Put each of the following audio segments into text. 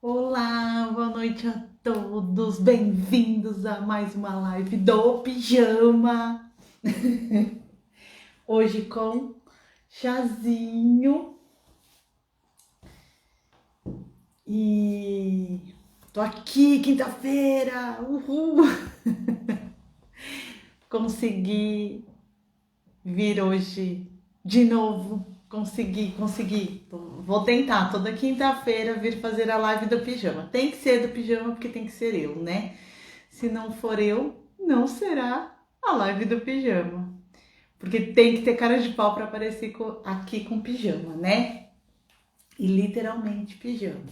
Olá, boa noite a todos, bem-vindos a mais uma live do pijama. Hoje com chazinho e tô aqui, quinta-feira, uhul! Consegui vir hoje de novo, consegui. Vou tentar toda quinta-feira vir fazer a live do pijama. Tem que ser do pijama porque tem que ser eu, né? Se não for eu, não será a live do pijama. Porque tem que ter cara de pau para aparecer aqui com pijama, né? E literalmente pijama.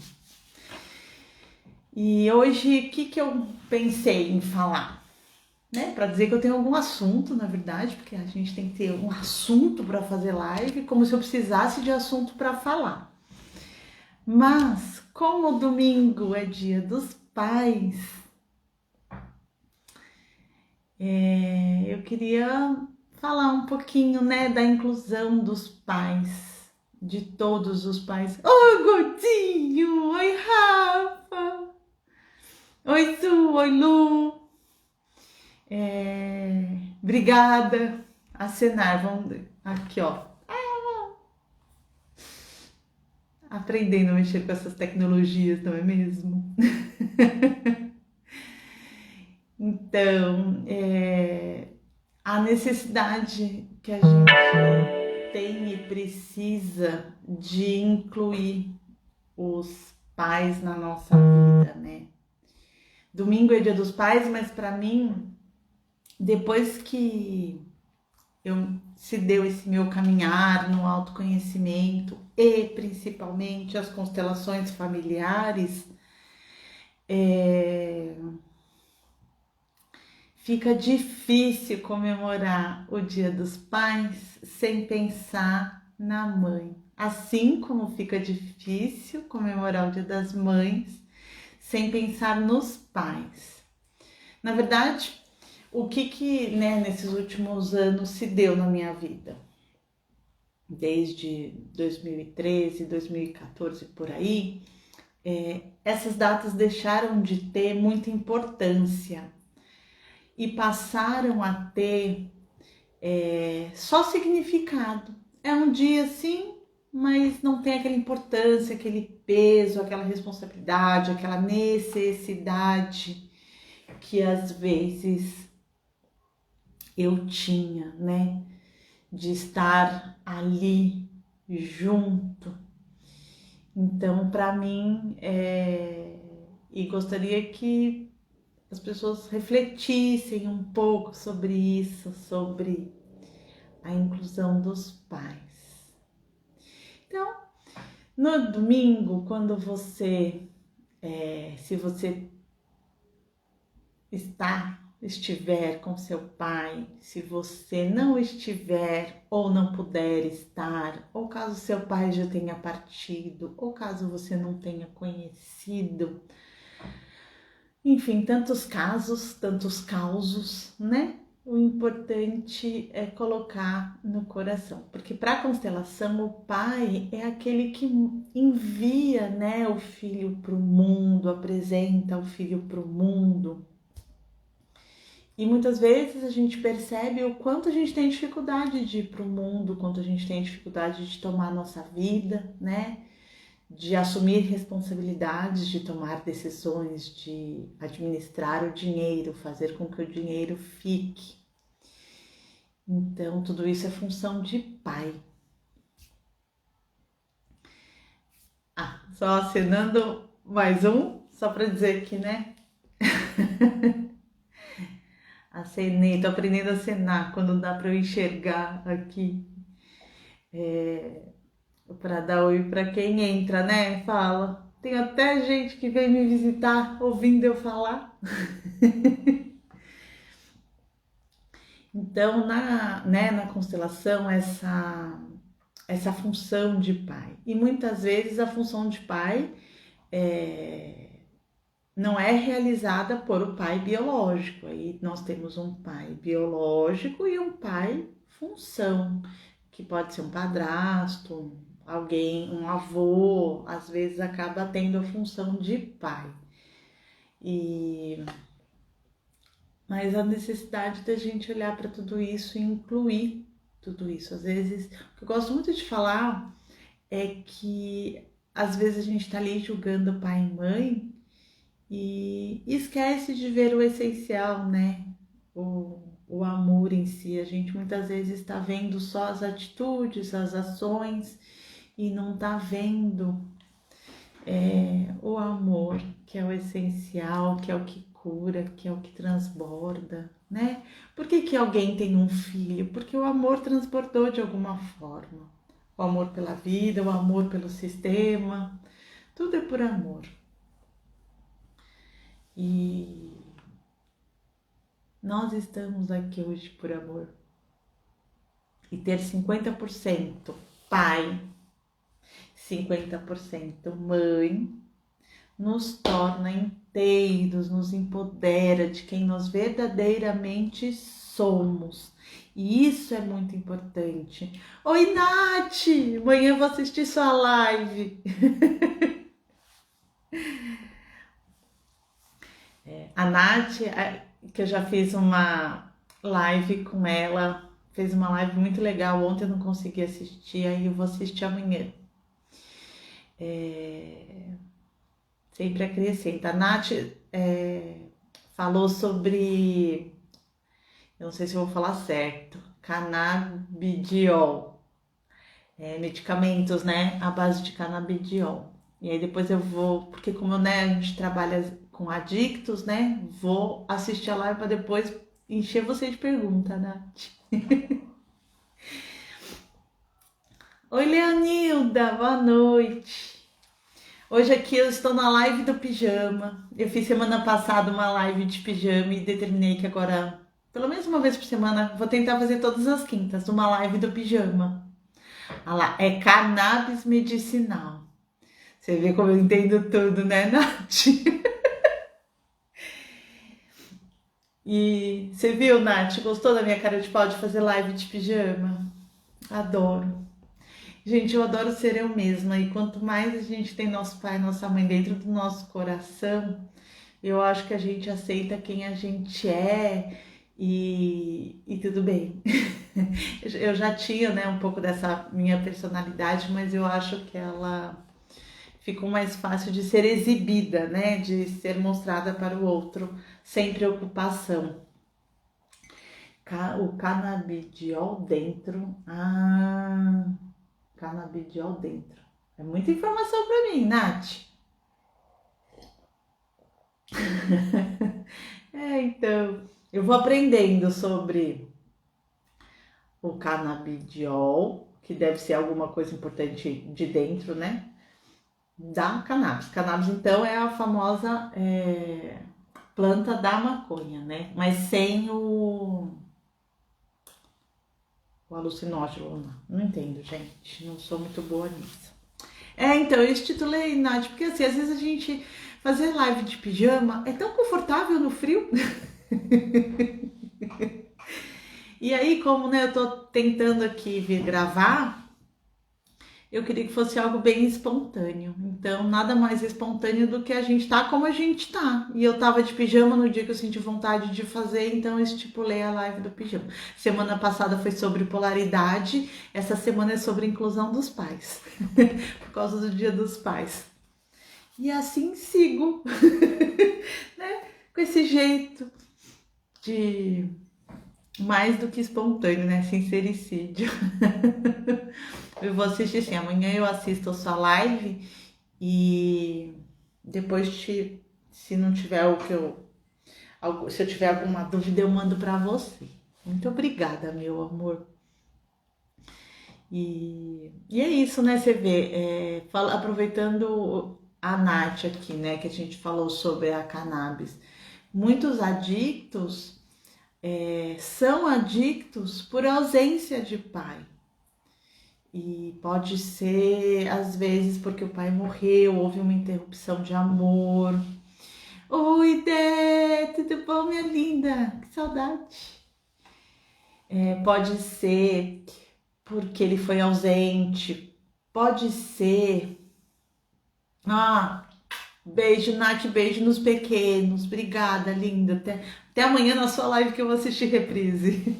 E hoje, o que eu pensei em falar? Né? Para dizer que eu tenho algum assunto, na verdade, porque a gente tem que ter um assunto para fazer live, como se eu precisasse de assunto para falar. Mas, como domingo é dia dos pais, eu queria falar um pouquinho, né, da inclusão dos pais, de todos os pais. Oi, Gordinho! Oi, Rafa! Oi, Su! Oi, Lu! Obrigada. Acenar, vamos aqui, ó. Aprendendo a mexer com essas tecnologias, não é mesmo? Então, a necessidade que a gente tem e precisa de incluir os pais na nossa vida, né? Domingo é dia dos pais, mas para mim, depois que se deu esse meu caminhar no autoconhecimento e principalmente as constelações familiares, fica difícil comemorar o Dia dos Pais sem pensar na mãe. Assim como fica difícil comemorar o Dia das Mães sem pensar nos pais. Na verdade, o que né, nesses últimos anos se deu na minha vida? Desde 2013, 2014, por aí, essas datas deixaram de ter muita importância e passaram a ter só significado. É um dia sim, mas não tem aquela importância, aquele peso, aquela responsabilidade, aquela necessidade que às vezes eu tinha, né? De estar ali junto. Então, para mim, e gostaria que as pessoas refletissem um pouco sobre isso, sobre a inclusão dos pais. Então, no domingo, quando se você estiver com seu pai, se você não estiver ou não puder estar, ou caso seu pai já tenha partido, ou caso você não tenha conhecido, enfim, tantos casos, tantos causos, né? O importante é colocar no coração, porque para a constelação o pai é aquele que envia, né, o filho para o mundo, apresenta o filho para o mundo. E muitas vezes a gente percebe o quanto a gente tem dificuldade de ir para o mundo, o quanto a gente tem dificuldade de tomar a nossa vida, né? De assumir responsabilidades, de tomar decisões, de administrar o dinheiro, fazer com que o dinheiro fique. Então, tudo isso é função de pai. Só acenando mais um, só para dizer que, né? Acenei, tô aprendendo a acenar quando dá para eu enxergar aqui. Para dar oi para quem entra, né? Fala. Tem até gente que vem me visitar ouvindo eu falar. Então, na constelação, essa função de pai. E muitas vezes a função de pai não é realizada por o pai biológico. Aí nós temos um pai biológico e um pai função, que pode ser um padrasto, alguém, um avô, às vezes acaba tendo a função de pai. Mas a necessidade da gente olhar para tudo isso e incluir tudo isso. Às vezes, o que eu gosto muito de falar é que às vezes a gente está ali julgando pai e mãe e esquece de ver o essencial, né? O amor em si. A gente muitas vezes está vendo só as atitudes, as ações e não está vendo o amor, que é o essencial, que é o que cura, que é o que transborda, né? Por que alguém tem um filho? Porque o amor transbordou de alguma forma. O amor pela vida, o amor pelo sistema, tudo é por amor. E nós estamos aqui hoje por amor. E ter 50% pai, 50% mãe, nos torna inteiros, nos empodera de quem nós verdadeiramente somos. E isso é muito importante. Oi, Nath! Amanhã eu vou assistir sua live. A Nath, que eu já fiz uma live com ela, fez uma live muito legal. Ontem eu não consegui assistir, aí eu vou assistir amanhã. Sempre acrescenta. A Nath falou sobre, eu não sei se eu vou falar certo, canabidiol, medicamentos, né, à base de canabidiol. E aí depois eu vou, porque como né, a gente trabalha com adictos, né, vou assistir a live para depois encher você de pergunta, Nath. Oi, Leonilda, boa noite. Hoje aqui eu estou na live do pijama. Eu fiz semana passada uma live de pijama e determinei que agora, pelo menos uma vez por semana, vou tentar fazer todas as quintas uma live do pijama. Olha lá, é cannabis medicinal. Você vê como eu entendo tudo, né, Nath? E você viu, Nath? Gostou da minha cara de pau de fazer live de pijama? Adoro. Gente, eu adoro ser eu mesma e quanto mais a gente tem nosso pai e nossa mãe dentro do nosso coração, eu acho que a gente aceita quem a gente é e tudo bem. Eu já tinha, né, um pouco dessa minha personalidade, mas eu acho que ela ficou mais fácil de ser exibida, né, de ser mostrada para o outro sem preocupação. O canabidiol dentro. Canabidiol dentro. É muita informação para mim, Nath. Então, eu vou aprendendo sobre o canabidiol, que deve ser alguma coisa importante de dentro, né? Da cannabis. Cannabis, então, é a famosa planta da maconha, né? Mas sem o alucinógeno. Não entendo, gente. Não sou muito boa nisso. Então, eu estitulei, Nath, porque assim, às vezes a gente fazer live de pijama é tão confortável no frio. E aí, como né, eu tô tentando aqui vir gravar, eu queria que fosse algo bem espontâneo. Então, nada mais espontâneo do que a gente tá como a gente tá. E eu tava de pijama no dia que eu senti vontade de fazer, então eu estipulei a live do pijama. Semana passada foi sobre polaridade, essa semana é sobre inclusão dos pais, por causa do Dia dos Pais. E assim sigo, né? Com esse jeito de mais do que espontâneo, né? Sincericídio. Eu vou assistir sim. Amanhã eu assisto a sua live e depois se não tiver se eu tiver alguma dúvida eu mando para você. Muito obrigada, meu amor. E é isso, né? Você vê, aproveitando a Nath aqui, né? Que a gente falou sobre a cannabis. Muitos adictos são adictos por ausência de pai. E pode ser, às vezes, porque o pai morreu, houve uma interrupção de amor. Oi, Dé, tudo bom, minha linda? Que saudade. Pode ser porque ele foi ausente pode ser... Beijo, Nath, beijo nos pequenos. Obrigada, linda. Até amanhã na sua live que eu vou assistir reprise.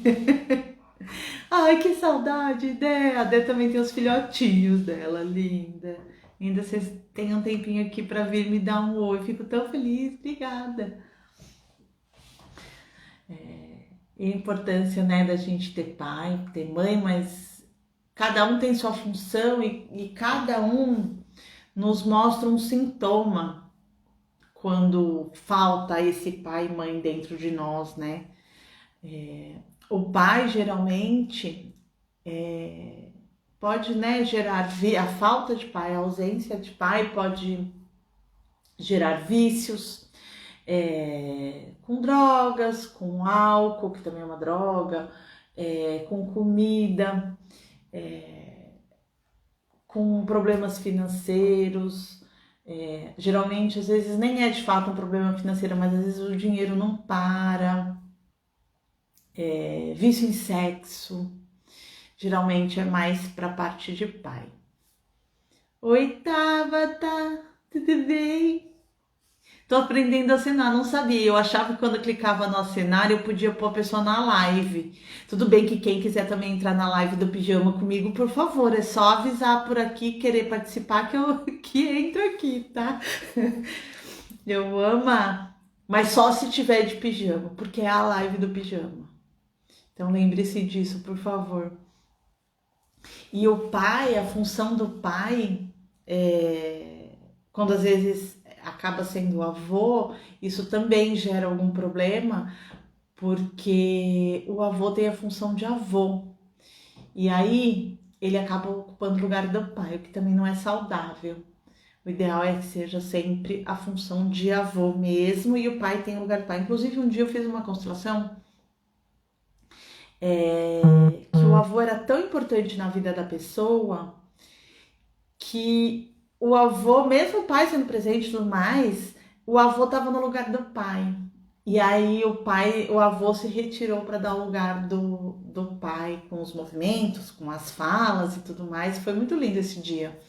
Ai, que saudade, Dé. A Dé também tem os filhotinhos dela, linda. Ainda vocês têm um tempinho aqui para vir me dar um oi. Fico tão feliz, obrigada. E a importância, né, da gente ter pai, ter mãe, mas cada um tem sua função e cada um nos mostra um sintoma quando falta esse pai e mãe dentro de nós, né? O pai geralmente pode, né, gerar a falta de pai, a ausência de pai pode gerar vícios, com drogas, com álcool, que também é uma droga, com comida, com problemas financeiros. Geralmente, às vezes nem é de fato um problema financeiro, mas às vezes o dinheiro não para. Vício em sexo, geralmente é mais para a parte de pai. Oi, Tabata, tudo bem? Tô aprendendo a assinar, não sabia. Eu achava que quando eu clicava no assinar eu podia pôr a pessoa na live. Tudo bem que quem quiser também entrar na live do pijama comigo, por favor, é só avisar por aqui, querer participar que eu que entro aqui, tá? Eu amo, mas só se tiver de pijama, porque é a live do pijama. Então lembre-se disso, por favor. E o pai, a função do pai, quando às vezes acaba sendo o avô, isso também gera algum problema, porque o avô tem a função de avô. E aí ele acaba ocupando o lugar do pai, o que também não é saudável. O ideal é que seja sempre a função de avô mesmo, e o pai tem o lugar do pai. Inclusive, um dia eu fiz uma constelação que o avô era tão importante na vida da pessoa que o avô, mesmo o pai sendo presente e tudo mais, o avô estava no lugar do pai. E aí o avô se retirou para dar o lugar do pai com os movimentos, com as falas e tudo mais. Foi muito lindo esse dia.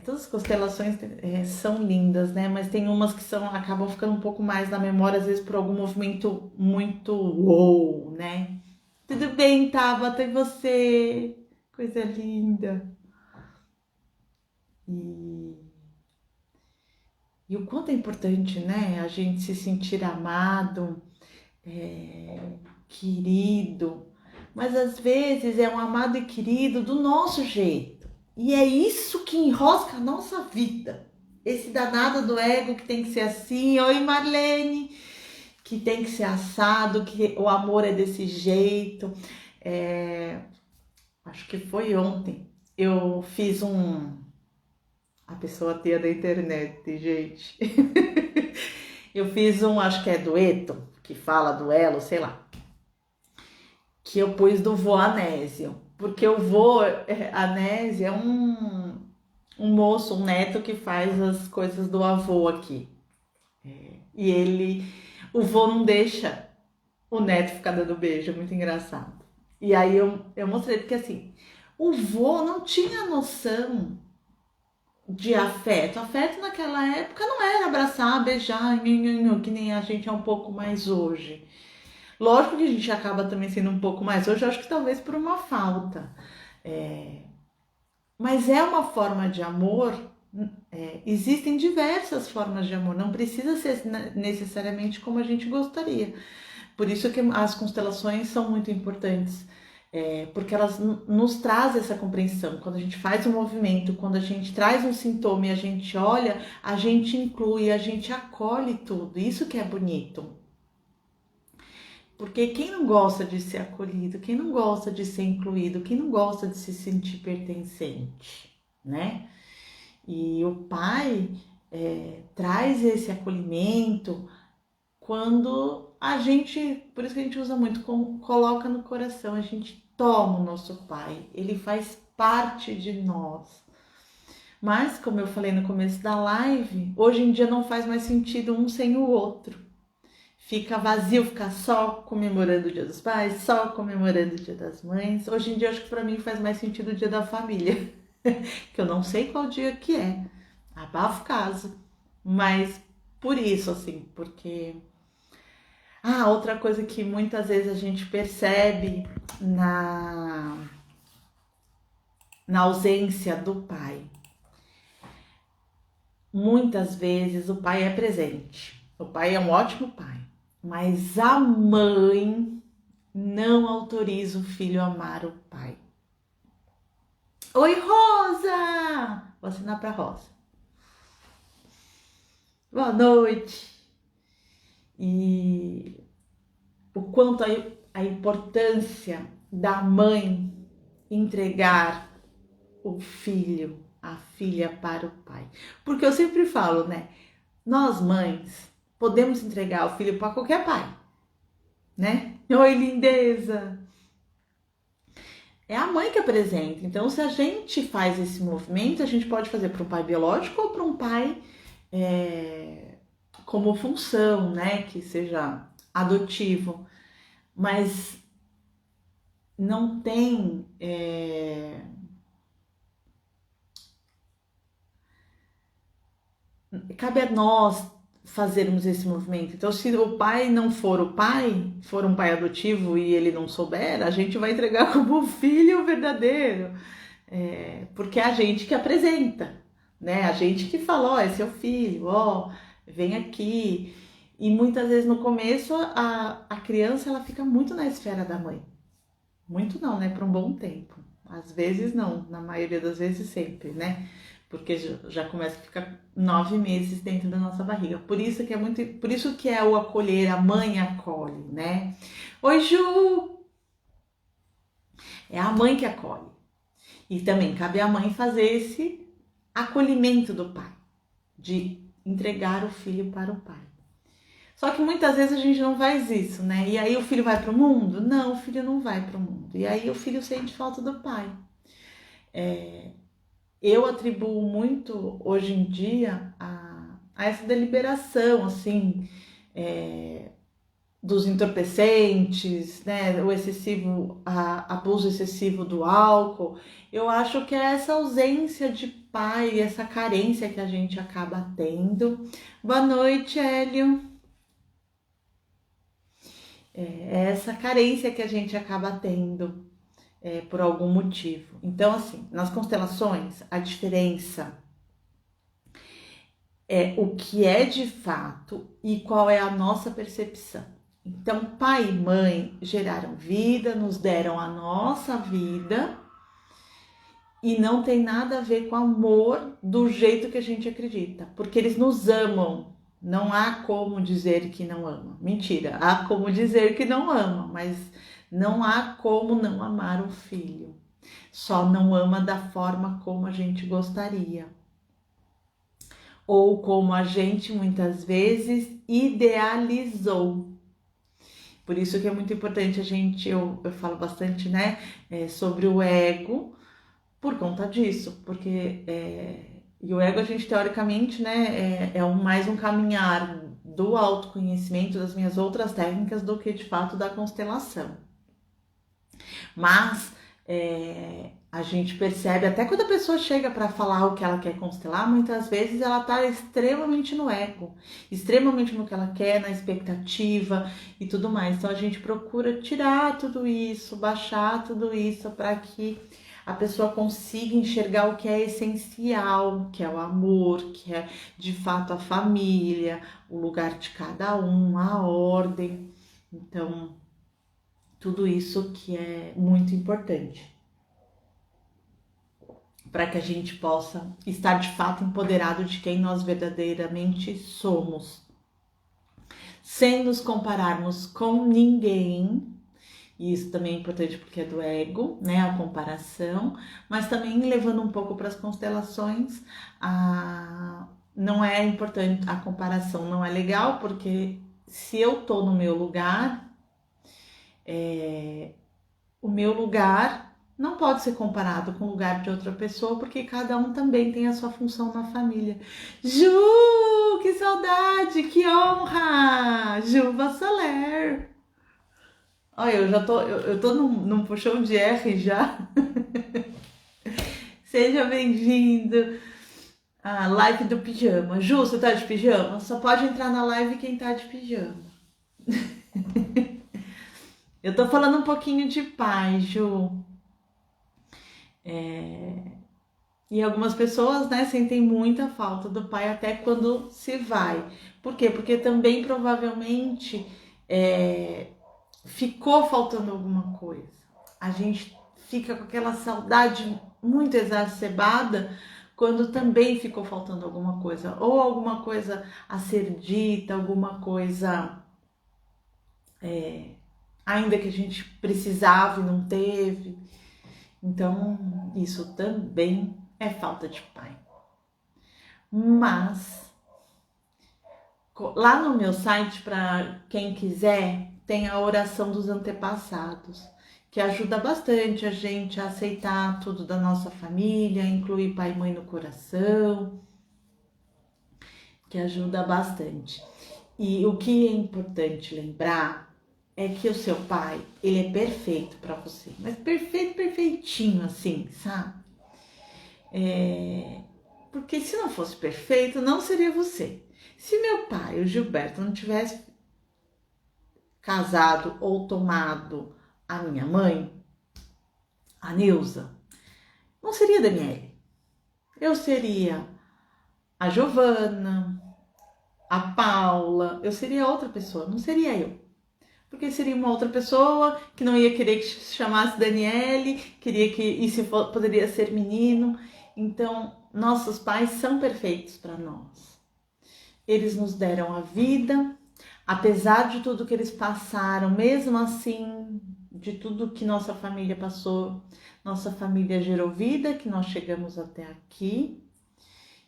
Todas as constelações são lindas, né? Mas tem umas que acabam ficando um pouco mais na memória, às vezes por algum movimento muito uou, né? Tudo bem, Tabata, e você? Coisa linda. E o quanto é importante, né? A gente se sentir amado, querido. Mas às vezes é um amado e querido do nosso jeito. E é isso que enrosca a nossa vida. Esse danado do ego que tem que ser assim. Oi, Marlene! Que tem que ser assado, que o amor é desse jeito. Acho que foi ontem. Eu fiz a pessoa tia da internet, gente. Eu fiz acho que é dueto, que fala duelo, sei lá. Que eu pus do vô Anésio. Porque o vô Anésio é um moço, um neto que faz as coisas do avô aqui. E o vô não deixa o neto ficar dando beijo, é muito engraçado. E aí eu mostrei, porque assim, o vô não tinha noção de afeto. Afeto naquela época não era abraçar, beijar, que nem a gente é um pouco mais hoje. Lógico que a gente acaba também sendo um pouco mais hoje, acho que talvez por uma falta. Mas é uma forma de amor. Existem diversas formas de amor, não precisa ser necessariamente como a gente gostaria. Por isso que as constelações são muito importantes, porque elas nos trazem essa compreensão. Quando a gente faz um movimento, quando a gente traz um sintoma e a gente olha, a gente inclui, a gente acolhe tudo. Isso que é bonito. Porque quem não gosta de ser acolhido, quem não gosta de ser incluído, quem não gosta de se sentir pertencente, né? E o pai traz esse acolhimento quando a gente, por isso que a gente usa muito, coloca no coração, a gente toma o nosso pai, ele faz parte de nós. Mas, como eu falei no começo da live, hoje em dia não faz mais sentido um sem o outro. Fica vazio, ficar só comemorando o Dia dos Pais, só comemorando o Dia das Mães. Hoje em dia, acho que para mim faz mais sentido o Dia da Família. que eu não sei qual dia que é, abafo caso, mas por isso, assim, porque... Ah, outra coisa que muitas vezes a gente percebe na ausência do pai. Muitas vezes o pai é presente, o pai é um ótimo pai, mas a mãe não autoriza o filho a amar o pai. Oi, Rosa! Vou assinar para Rosa. Boa noite. E o quanto a importância da mãe entregar o filho, a filha para o pai. Porque eu sempre falo, né? Nós mães podemos entregar o filho para qualquer pai, né? Oi, lindeza! É a mãe que apresenta. Então, se a gente faz esse movimento, a gente pode fazer para um pai biológico ou para um pai como função, né? Que seja adotivo. Mas não tem... Cabe a nós fazermos esse movimento. Então, se o pai não for o pai, for um pai adotivo e ele não souber, a gente vai entregar como filho verdadeiro. Porque é a gente que apresenta, né? A gente que fala, ó, esse é o filho, ó, vem aqui. E muitas vezes no começo a criança ela fica muito na esfera da mãe. Muito não, né? Por um bom tempo. Às vezes não, na maioria das vezes sempre, né? Porque já começa a ficar 9 meses dentro da nossa barriga. Por isso que é o acolher, a mãe acolhe, né? Oi, Ju! É a mãe que acolhe. E também cabe à mãe fazer esse acolhimento do pai, de entregar o filho para o pai. Só que muitas vezes a gente não faz isso, né? E aí o filho vai para o mundo? Não, o filho não vai para o mundo. E aí o filho sente falta do pai. Eu atribuo muito, hoje em dia, a essa deliberação, assim, dos entorpecentes, né? O excessivo, abuso excessivo do álcool. Eu acho que é essa ausência de pai, essa carência que a gente acaba tendo. Boa noite, Hélio. É essa carência que a gente acaba tendo por algum motivo. Então, assim, nas constelações, a diferença é o que é de fato e qual é a nossa percepção. Então, pai e mãe geraram vida, nos deram a nossa vida e não tem nada a ver com amor do jeito que a gente acredita, porque eles nos amam. Não há como dizer que não ama. Mentira, há como dizer que não ama, mas não há como não amar o filho. Só não ama da forma como a gente gostaria. Ou como a gente muitas vezes idealizou. Por isso que é muito importante eu falo bastante, né, sobre o ego, por conta disso, porque e o ego a gente teoricamente, né, mais um caminhar do autoconhecimento das minhas outras técnicas do que de fato da constelação. Mas a gente percebe, até quando a pessoa chega para falar o que ela quer constelar, muitas vezes ela está extremamente no ego, extremamente no que ela quer, na expectativa e tudo mais. Então a gente procura tirar tudo isso, baixar tudo isso para que a pessoa consiga enxergar o que é essencial, que é o amor, que é de fato a família, o lugar de cada um, a ordem. Então, tudo isso que é muito importante para que a gente possa estar de fato empoderado de quem nós verdadeiramente somos, sem nos compararmos com ninguém. E isso também é importante porque é do ego, né, a comparação, mas também levando um pouco para as constelações, não é importante, a comparação não é legal, porque se eu tô no meu lugar, o meu lugar não pode ser comparado com o lugar de outra pessoa, porque cada um também tem a sua função na família. Ju, que saudade, que honra! Juva Soler! Olha, eu tô num puxão de R já. Seja bem-vindo à live do pijama. Ju, você tá de pijama? Só pode entrar na live quem tá de pijama. Eu tô falando um pouquinho de pai, Ju. E algumas pessoas, né, sentem muita falta do pai até quando se vai. Por quê? Porque também provavelmente ficou faltando alguma coisa. A gente fica com aquela saudade muito exacerbada quando também ficou faltando alguma coisa. Ou alguma coisa a ser dita, alguma coisa ainda que a gente precisava e não teve. Então, isso também é falta de pai. Mas, lá no meu site, para quem quiser, tem a oração dos antepassados, que ajuda bastante a gente a aceitar tudo da nossa família, incluir pai e mãe no coração, que ajuda bastante. E o que é importante lembrar é que o seu pai, ele é perfeito para você, mas perfeito, perfeitinho assim, sabe? Porque se não fosse perfeito, não seria você. Se meu pai, o Gilberto, não tivesse casado ou tomado a minha mãe, a Neuza, não seria a Daniele. Eu seria a Giovana, a Paula, eu seria outra pessoa, não seria eu. Porque seria uma outra pessoa que não ia querer que se chamasse Daniele, queria que isso poderia ser menino. Então, nossos pais são perfeitos para nós. Eles nos deram a vida, apesar de tudo que eles passaram, mesmo assim, de tudo que nossa família passou, nossa família gerou vida, que nós chegamos até aqui.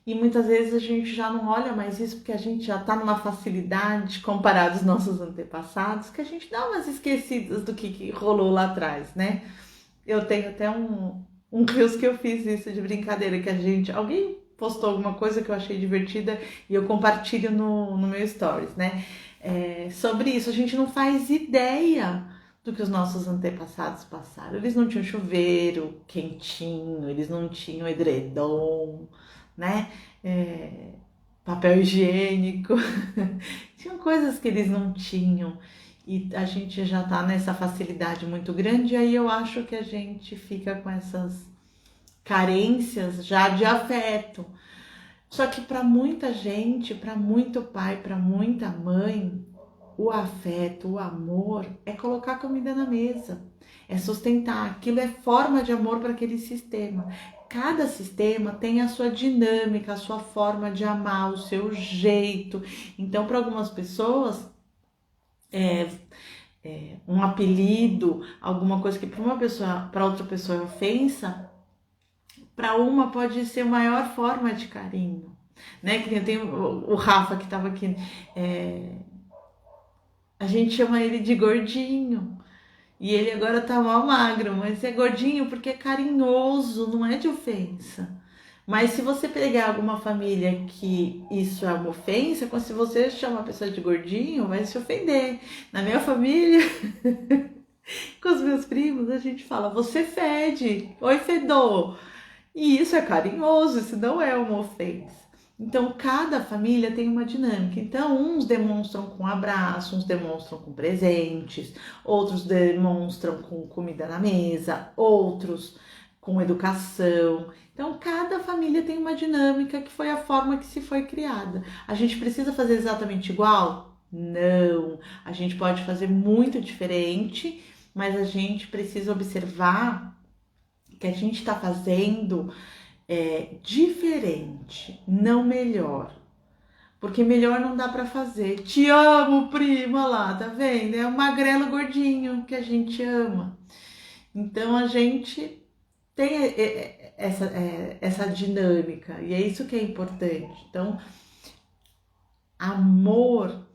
E muitas vezes a gente já não olha mais isso porque a gente já está numa facilidade comparado aos nossos antepassados, que a gente dá umas esquecidas do que rolou lá atrás, né? Eu tenho até um reels que eu fiz isso de brincadeira, que alguém postou alguma coisa que eu achei divertida e eu compartilho no meu stories, né? Sobre isso, a gente não faz ideia do que os nossos antepassados passaram. Eles não tinham chuveiro quentinho, eles não tinham edredom, né? Papel higiênico. Tinham coisas que eles não tinham. E a gente já tá nessa facilidade muito grande, e aí eu acho que a gente fica com essas carências já de afeto. Só que para muita gente, para muito pai, para muita mãe, o afeto, o amor é colocar comida na mesa, é sustentar. Aquilo é forma de amor para aquele sistema. Cada sistema tem a sua dinâmica, a sua forma de amar, o seu jeito. Então, para algumas pessoas, um apelido, alguma coisa que para uma pessoa, para outra pessoa é ofensa, para uma pode ser a maior forma de carinho, né? Que tem o Rafa que estava aqui, a gente chama ele de gordinho. E ele agora tá mal magro, mas é gordinho porque é carinhoso, não é de ofensa. Mas se você pegar alguma família que isso é uma ofensa, se você chama a pessoa de gordinho, vai se ofender. Na minha família, com os meus primos, a gente fala, você fede, oi fedor. E isso é carinhoso, isso não é uma ofensa. Então, cada família tem uma dinâmica. Então, uns demonstram com abraço, uns demonstram com presentes, outros demonstram com comida na mesa, outros com educação. Então, cada família tem uma dinâmica que foi a forma que se foi criada. A gente precisa fazer exatamente igual? Não. A gente pode fazer muito diferente, mas a gente precisa observar que a gente está fazendo diferente, não melhor. Porque melhor não dá para fazer. Te amo, prima, lá, tá vendo? É o magrelo gordinho que a gente ama. Então a gente tem essa dinâmica e é isso que é importante. Então, amor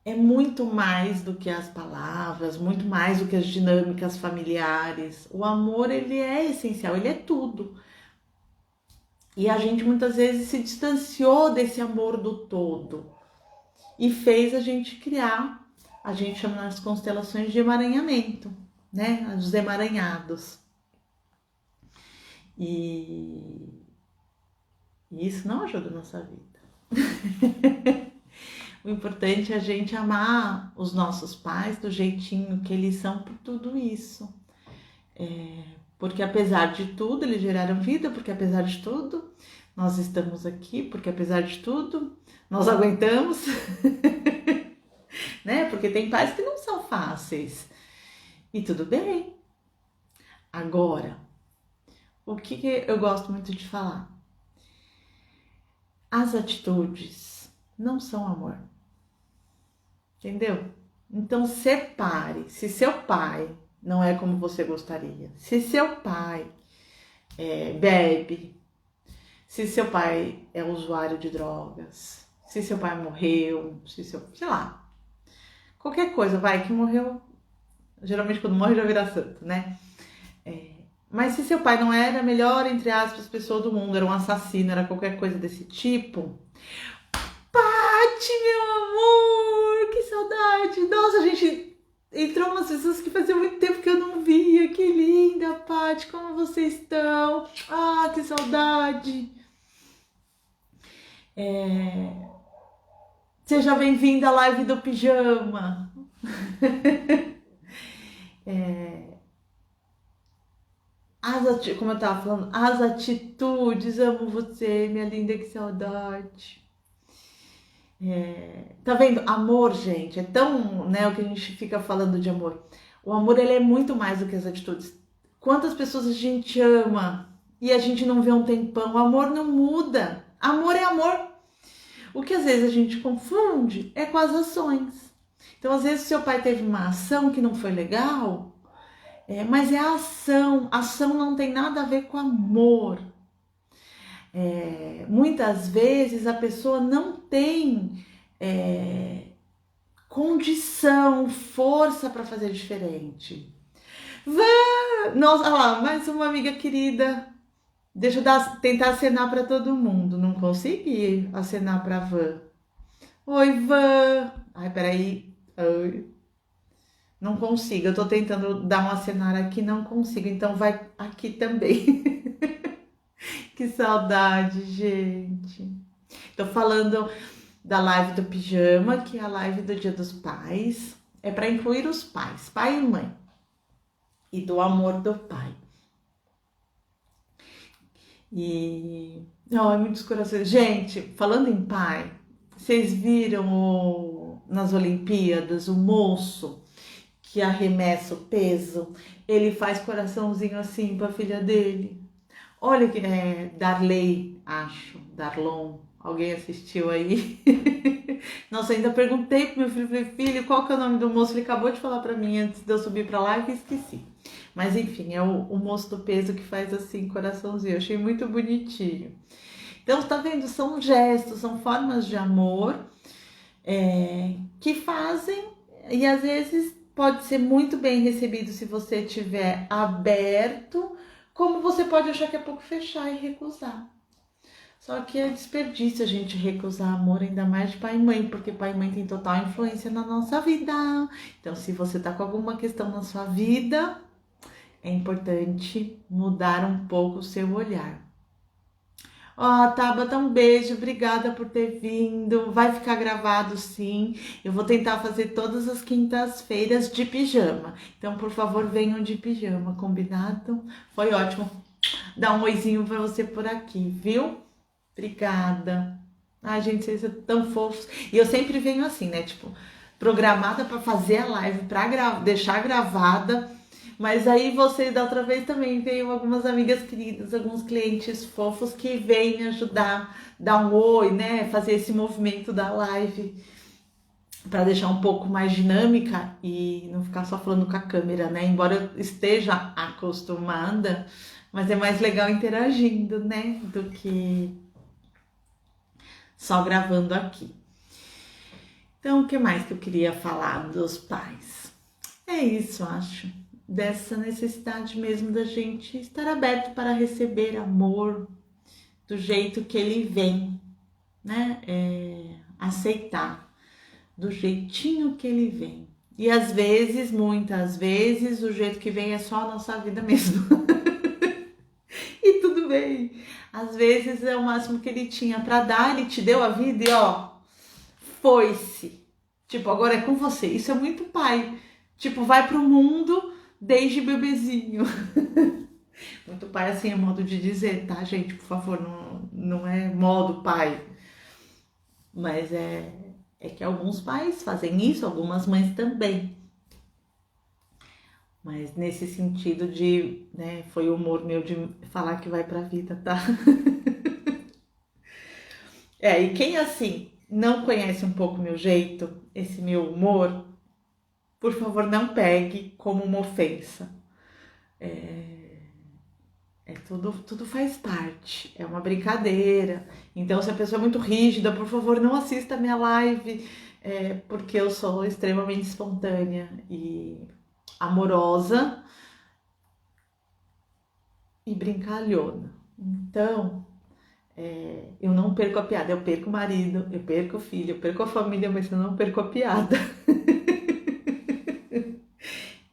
é muito mais do que as palavras, muito mais do que as dinâmicas familiares. O amor, ele é essencial, ele é tudo. E a gente muitas vezes se distanciou desse amor do todo e fez a gente criar, a gente chama nas constelações de emaranhamento, né? Os emaranhados. E isso não ajuda a nossa vida. O importante é a gente amar os nossos pais do jeitinho que eles são por tudo isso. Porque apesar de tudo, eles geraram vida, porque apesar de tudo, nós estamos aqui, porque apesar de tudo, nós aguentamos, né? Porque tem pais que não são fáceis. E tudo bem. Agora, o que eu gosto muito de falar? As atitudes não são amor. Entendeu? Então separe. Se seu pai não é como você gostaria, se seu pai bebe, se seu pai é usuário de drogas, se seu pai morreu, sei lá, qualquer coisa, vai, que morreu, geralmente quando morre já vira santo, né? Mas se seu pai não era a melhor, entre aspas, pessoa do mundo, era um assassino, era qualquer coisa desse tipo, Paty, meu amor, que saudade! Nossa, a gente entrou umas pessoas que fazia muito tempo que eu não via. Que linda, Paty, como vocês estão? Ah, que saudade! Seja bem-vinda à live do pijama. Como eu tava falando, as atitudes, amo você, minha linda, que saudade. Tá vendo? Amor, gente, é tão, né, o que a gente fica falando de amor. O amor, ele é muito mais do que as atitudes. Quantas pessoas a gente ama e a gente não vê um tempão? O amor não muda. Amor é amor. O que às vezes a gente confunde é com as ações. Então, às vezes, seu pai teve uma ação que não foi legal, mas é a ação. A ação não tem nada a ver com amor. Muitas vezes a pessoa não tem condição, força para fazer diferente. Nossa, olha lá, mais uma amiga querida. Deixa eu tentar acenar para todo mundo. Não consegui acenar para Van. Oi, Van. Ai, peraí. Não consigo. Eu tô tentando dar um acenar aqui, não consigo. Então vai aqui também. Que saudade, gente. Tô falando da live do pijama, que é a live do Dia dos Pais. É para incluir os pais, pai e mãe. E do amor do pai. E muitos corações. Gente, falando em pai, vocês viram nas Olimpíadas o moço que arremessa o peso? Ele faz coraçãozinho assim para a filha dele. Olha que Darley, acho, Darlon. Alguém assistiu aí? Nossa, ainda perguntei pro meu filho, qual que é o nome do moço? Ele acabou de falar para mim antes de eu subir para lá e esqueci. Mas enfim, é o moço do peso que faz assim, coraçãozinho. Eu achei muito bonitinho. Então, tá vendo? São gestos, são formas de amor que fazem, e às vezes pode ser muito bem recebido se você estiver aberto, como você pode achar que é pouco fechar e recusar. Só que é desperdício a gente recusar amor, ainda mais de pai e mãe, porque pai e mãe tem total influência na nossa vida. Então, se você tá com alguma questão na sua vida, é importante mudar um pouco o seu olhar. Tabata, um beijo, obrigada por ter vindo. Vai ficar gravado, sim. Eu vou tentar fazer todas as quintas-feiras de pijama. Então, por favor, venham de pijama, combinado? Foi ótimo dar um oizinho pra você por aqui, viu? Obrigada. Ai, gente, vocês são tão fofos. E eu sempre venho assim, né? Tipo, programada para fazer a live, para deixar gravada. Mas aí você, da outra vez, também veio algumas amigas queridas, alguns clientes fofos que vêm me ajudar, dar um oi, né? Fazer esse movimento da live para deixar um pouco mais dinâmica e não ficar só falando com a câmera, né? Embora eu esteja acostumada, mas é mais legal interagindo, né? Do que só gravando aqui. Então, o que mais que eu queria falar dos pais? É isso, acho. Dessa necessidade mesmo da gente estar aberto para receber amor do jeito que ele vem, né? Aceitar do jeitinho que ele vem. E às vezes, muitas vezes, o jeito que vem é só a nossa vida mesmo. E tudo tudo bem. Às vezes é o máximo que ele tinha para dar, ele te deu a vida e ó, foi-se. Tipo, agora é com você. Isso é muito pai. Tipo, vai pro mundo desde bebezinho. Muito pai, assim, é modo de dizer, tá, gente? Por favor, não é modo pai. Mas é que alguns pais fazem isso, algumas mães também. Mas nesse sentido de, né, foi o humor meu de falar que vai pra vida, tá? E quem assim não conhece um pouco meu jeito, esse meu humor, por favor, não pegue como uma ofensa. Tudo faz parte, é uma brincadeira. Então, se a pessoa é muito rígida, por favor, não assista a minha live, porque eu sou extremamente espontânea e amorosa e brincalhona. Então, eu não perco a piada, eu perco o marido, eu perco o filho, eu perco a família, mas eu não perco a piada.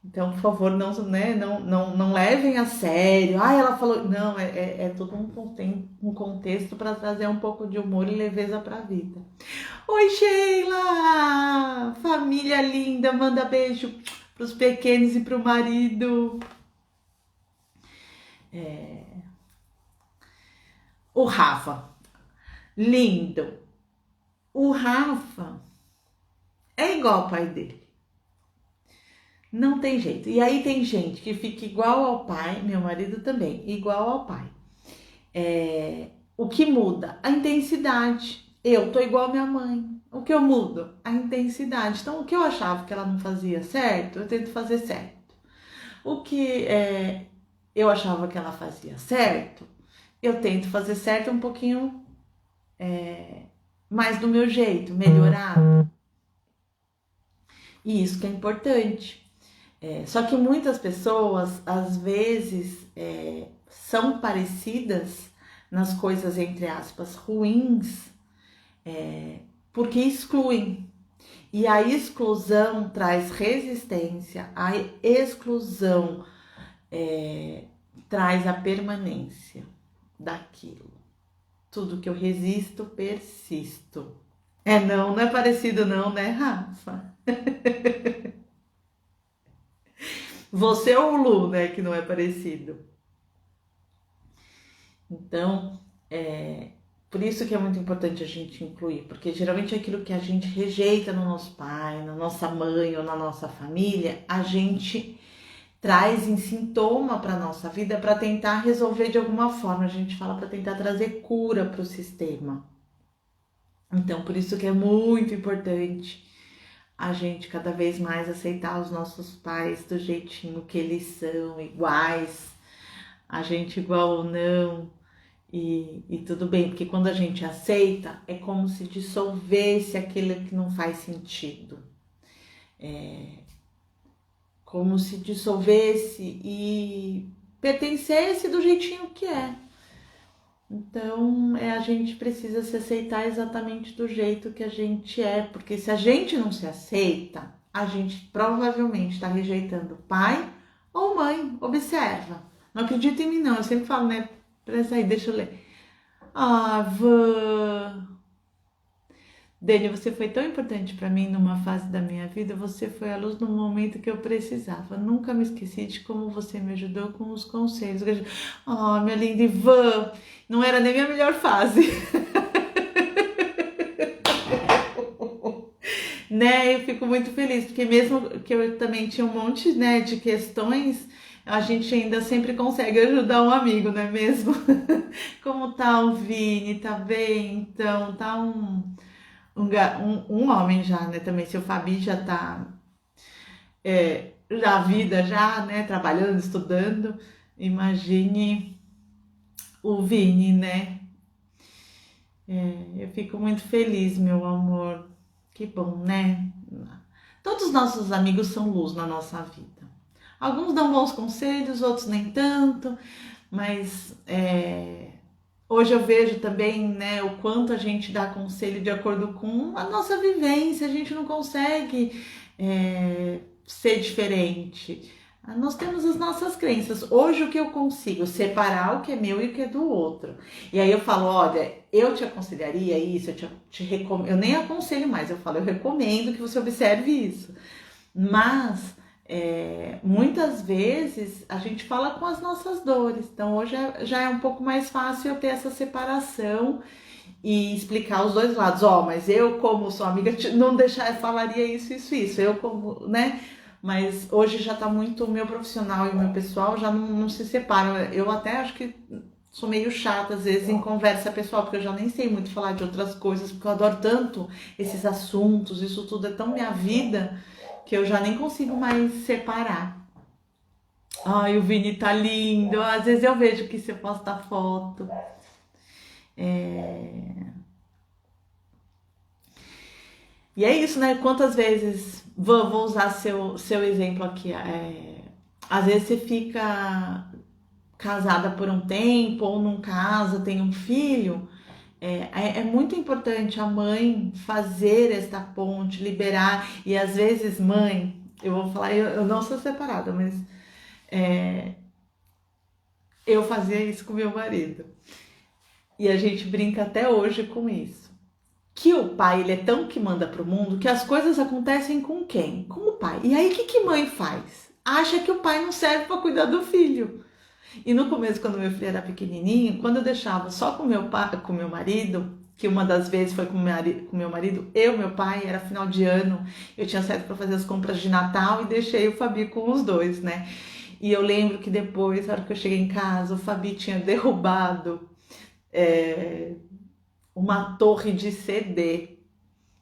Então, por favor, não levem a sério. Ah, ela falou. Não, é todo um contexto para trazer um pouco de humor e leveza para a vida. Oi, Sheila! Família linda, manda beijo para os pequenos e para o marido. O Rafa, lindo. O Rafa é igual ao pai dele. Não tem jeito. E aí tem gente que fica igual ao pai, meu marido também, igual ao pai. O que muda? A intensidade. Eu tô igual a minha mãe. O que eu mudo? A intensidade. Então, o que eu achava que ela não fazia certo, eu tento fazer certo. O que eu achava que ela fazia certo, eu tento fazer certo um pouquinho mais do meu jeito, melhorado. E isso que é importante. Só que muitas pessoas, às vezes, são parecidas nas coisas, entre aspas, ruins, porque excluem. E a exclusão traz resistência, a exclusão traz a permanência daquilo. Tudo que eu resisto, persisto. Não é parecido não, né, Rafa? Você ou o Lu, né, que não é parecido. Então, por isso que é muito importante a gente incluir, porque geralmente aquilo que a gente rejeita no nosso pai, na nossa mãe ou na nossa família, a gente traz em sintoma para nossa vida para tentar resolver de alguma forma. A gente fala para tentar trazer cura para o sistema. Então, por isso que é muito importante a gente cada vez mais aceitar os nossos pais do jeitinho que eles são, iguais, a gente igual ou não, e tudo bem, porque quando a gente aceita, é como se dissolvesse aquilo que não faz sentido. Como se dissolvesse e pertencesse do jeitinho que é. Então, a gente precisa se aceitar exatamente do jeito que a gente é, porque se a gente não se aceita, a gente provavelmente está rejeitando pai ou mãe. Observa. Não acredita em mim, não. Eu sempre falo, né? Presta aí, deixa eu ler. Vã. Dani, você foi tão importante para mim numa fase da minha vida, você foi a luz no momento que eu precisava. Nunca me esqueci de como você me ajudou com os conselhos. Minha linda Ivan, não era nem minha melhor fase. Né? Eu fico muito feliz, porque mesmo que eu também tinha um monte, né, de questões, a gente ainda sempre consegue ajudar um amigo, não é mesmo? Como tá o Vini? Tá bem? Então, tá um homem já, né? Também, seu Fabi já tá já a vida, já, né? Trabalhando, estudando. Imagine o Vini, né? Eu fico muito feliz, meu amor. Que bom, né? Todos os nossos amigos são luz na nossa vida. Alguns dão bons conselhos, outros nem tanto, mas hoje eu vejo também, né, o quanto a gente dá conselho de acordo com a nossa vivência. A gente não consegue ser diferente. Nós temos as nossas crenças. Hoje o que eu consigo? Separar o que é meu e o que é do outro. E aí eu falo, olha, eu te aconselharia isso, te recomendo. Eu nem aconselho mais, eu falo, eu recomendo que você observe isso. Mas muitas vezes a gente fala com as nossas dores. Então hoje já é um pouco mais fácil eu ter essa separação e explicar os dois lados. Mas eu, como sua amiga, não falaria isso. Eu, como, né? Mas hoje já tá muito, o meu profissional e o meu pessoal já não se separam. Eu até acho que sou meio chata, às vezes, em conversa pessoal, porque eu já nem sei muito falar de outras coisas, porque eu adoro tanto esses assuntos, isso tudo é tão minha vida, que eu já nem consigo mais separar. Ai, o Vini tá lindo. Às vezes eu vejo que você posta foto. E é isso, né? Quantas vezes, vou usar seu exemplo aqui, às vezes você fica casada por um tempo, ou não casa, tem um filho, é muito importante a mãe fazer esta ponte, liberar, e às vezes mãe, eu vou falar, eu não sou separada, mas eu fazia isso com meu marido, e a gente brinca até hoje com isso. Que o pai, ele é tão que manda pro mundo que as coisas acontecem com quem? Com o pai. E aí, o que mãe faz? Acha que o pai não serve para cuidar do filho. E no começo, quando meu filho era pequenininho, quando eu deixava só com meu pai, com meu marido, que uma das vezes foi com meu marido, meu pai, era final de ano, eu tinha saído para fazer as compras de Natal e deixei o Fabi com os dois, né? E eu lembro que depois, na hora que eu cheguei em casa, o Fabi tinha derrubado uma torre de CD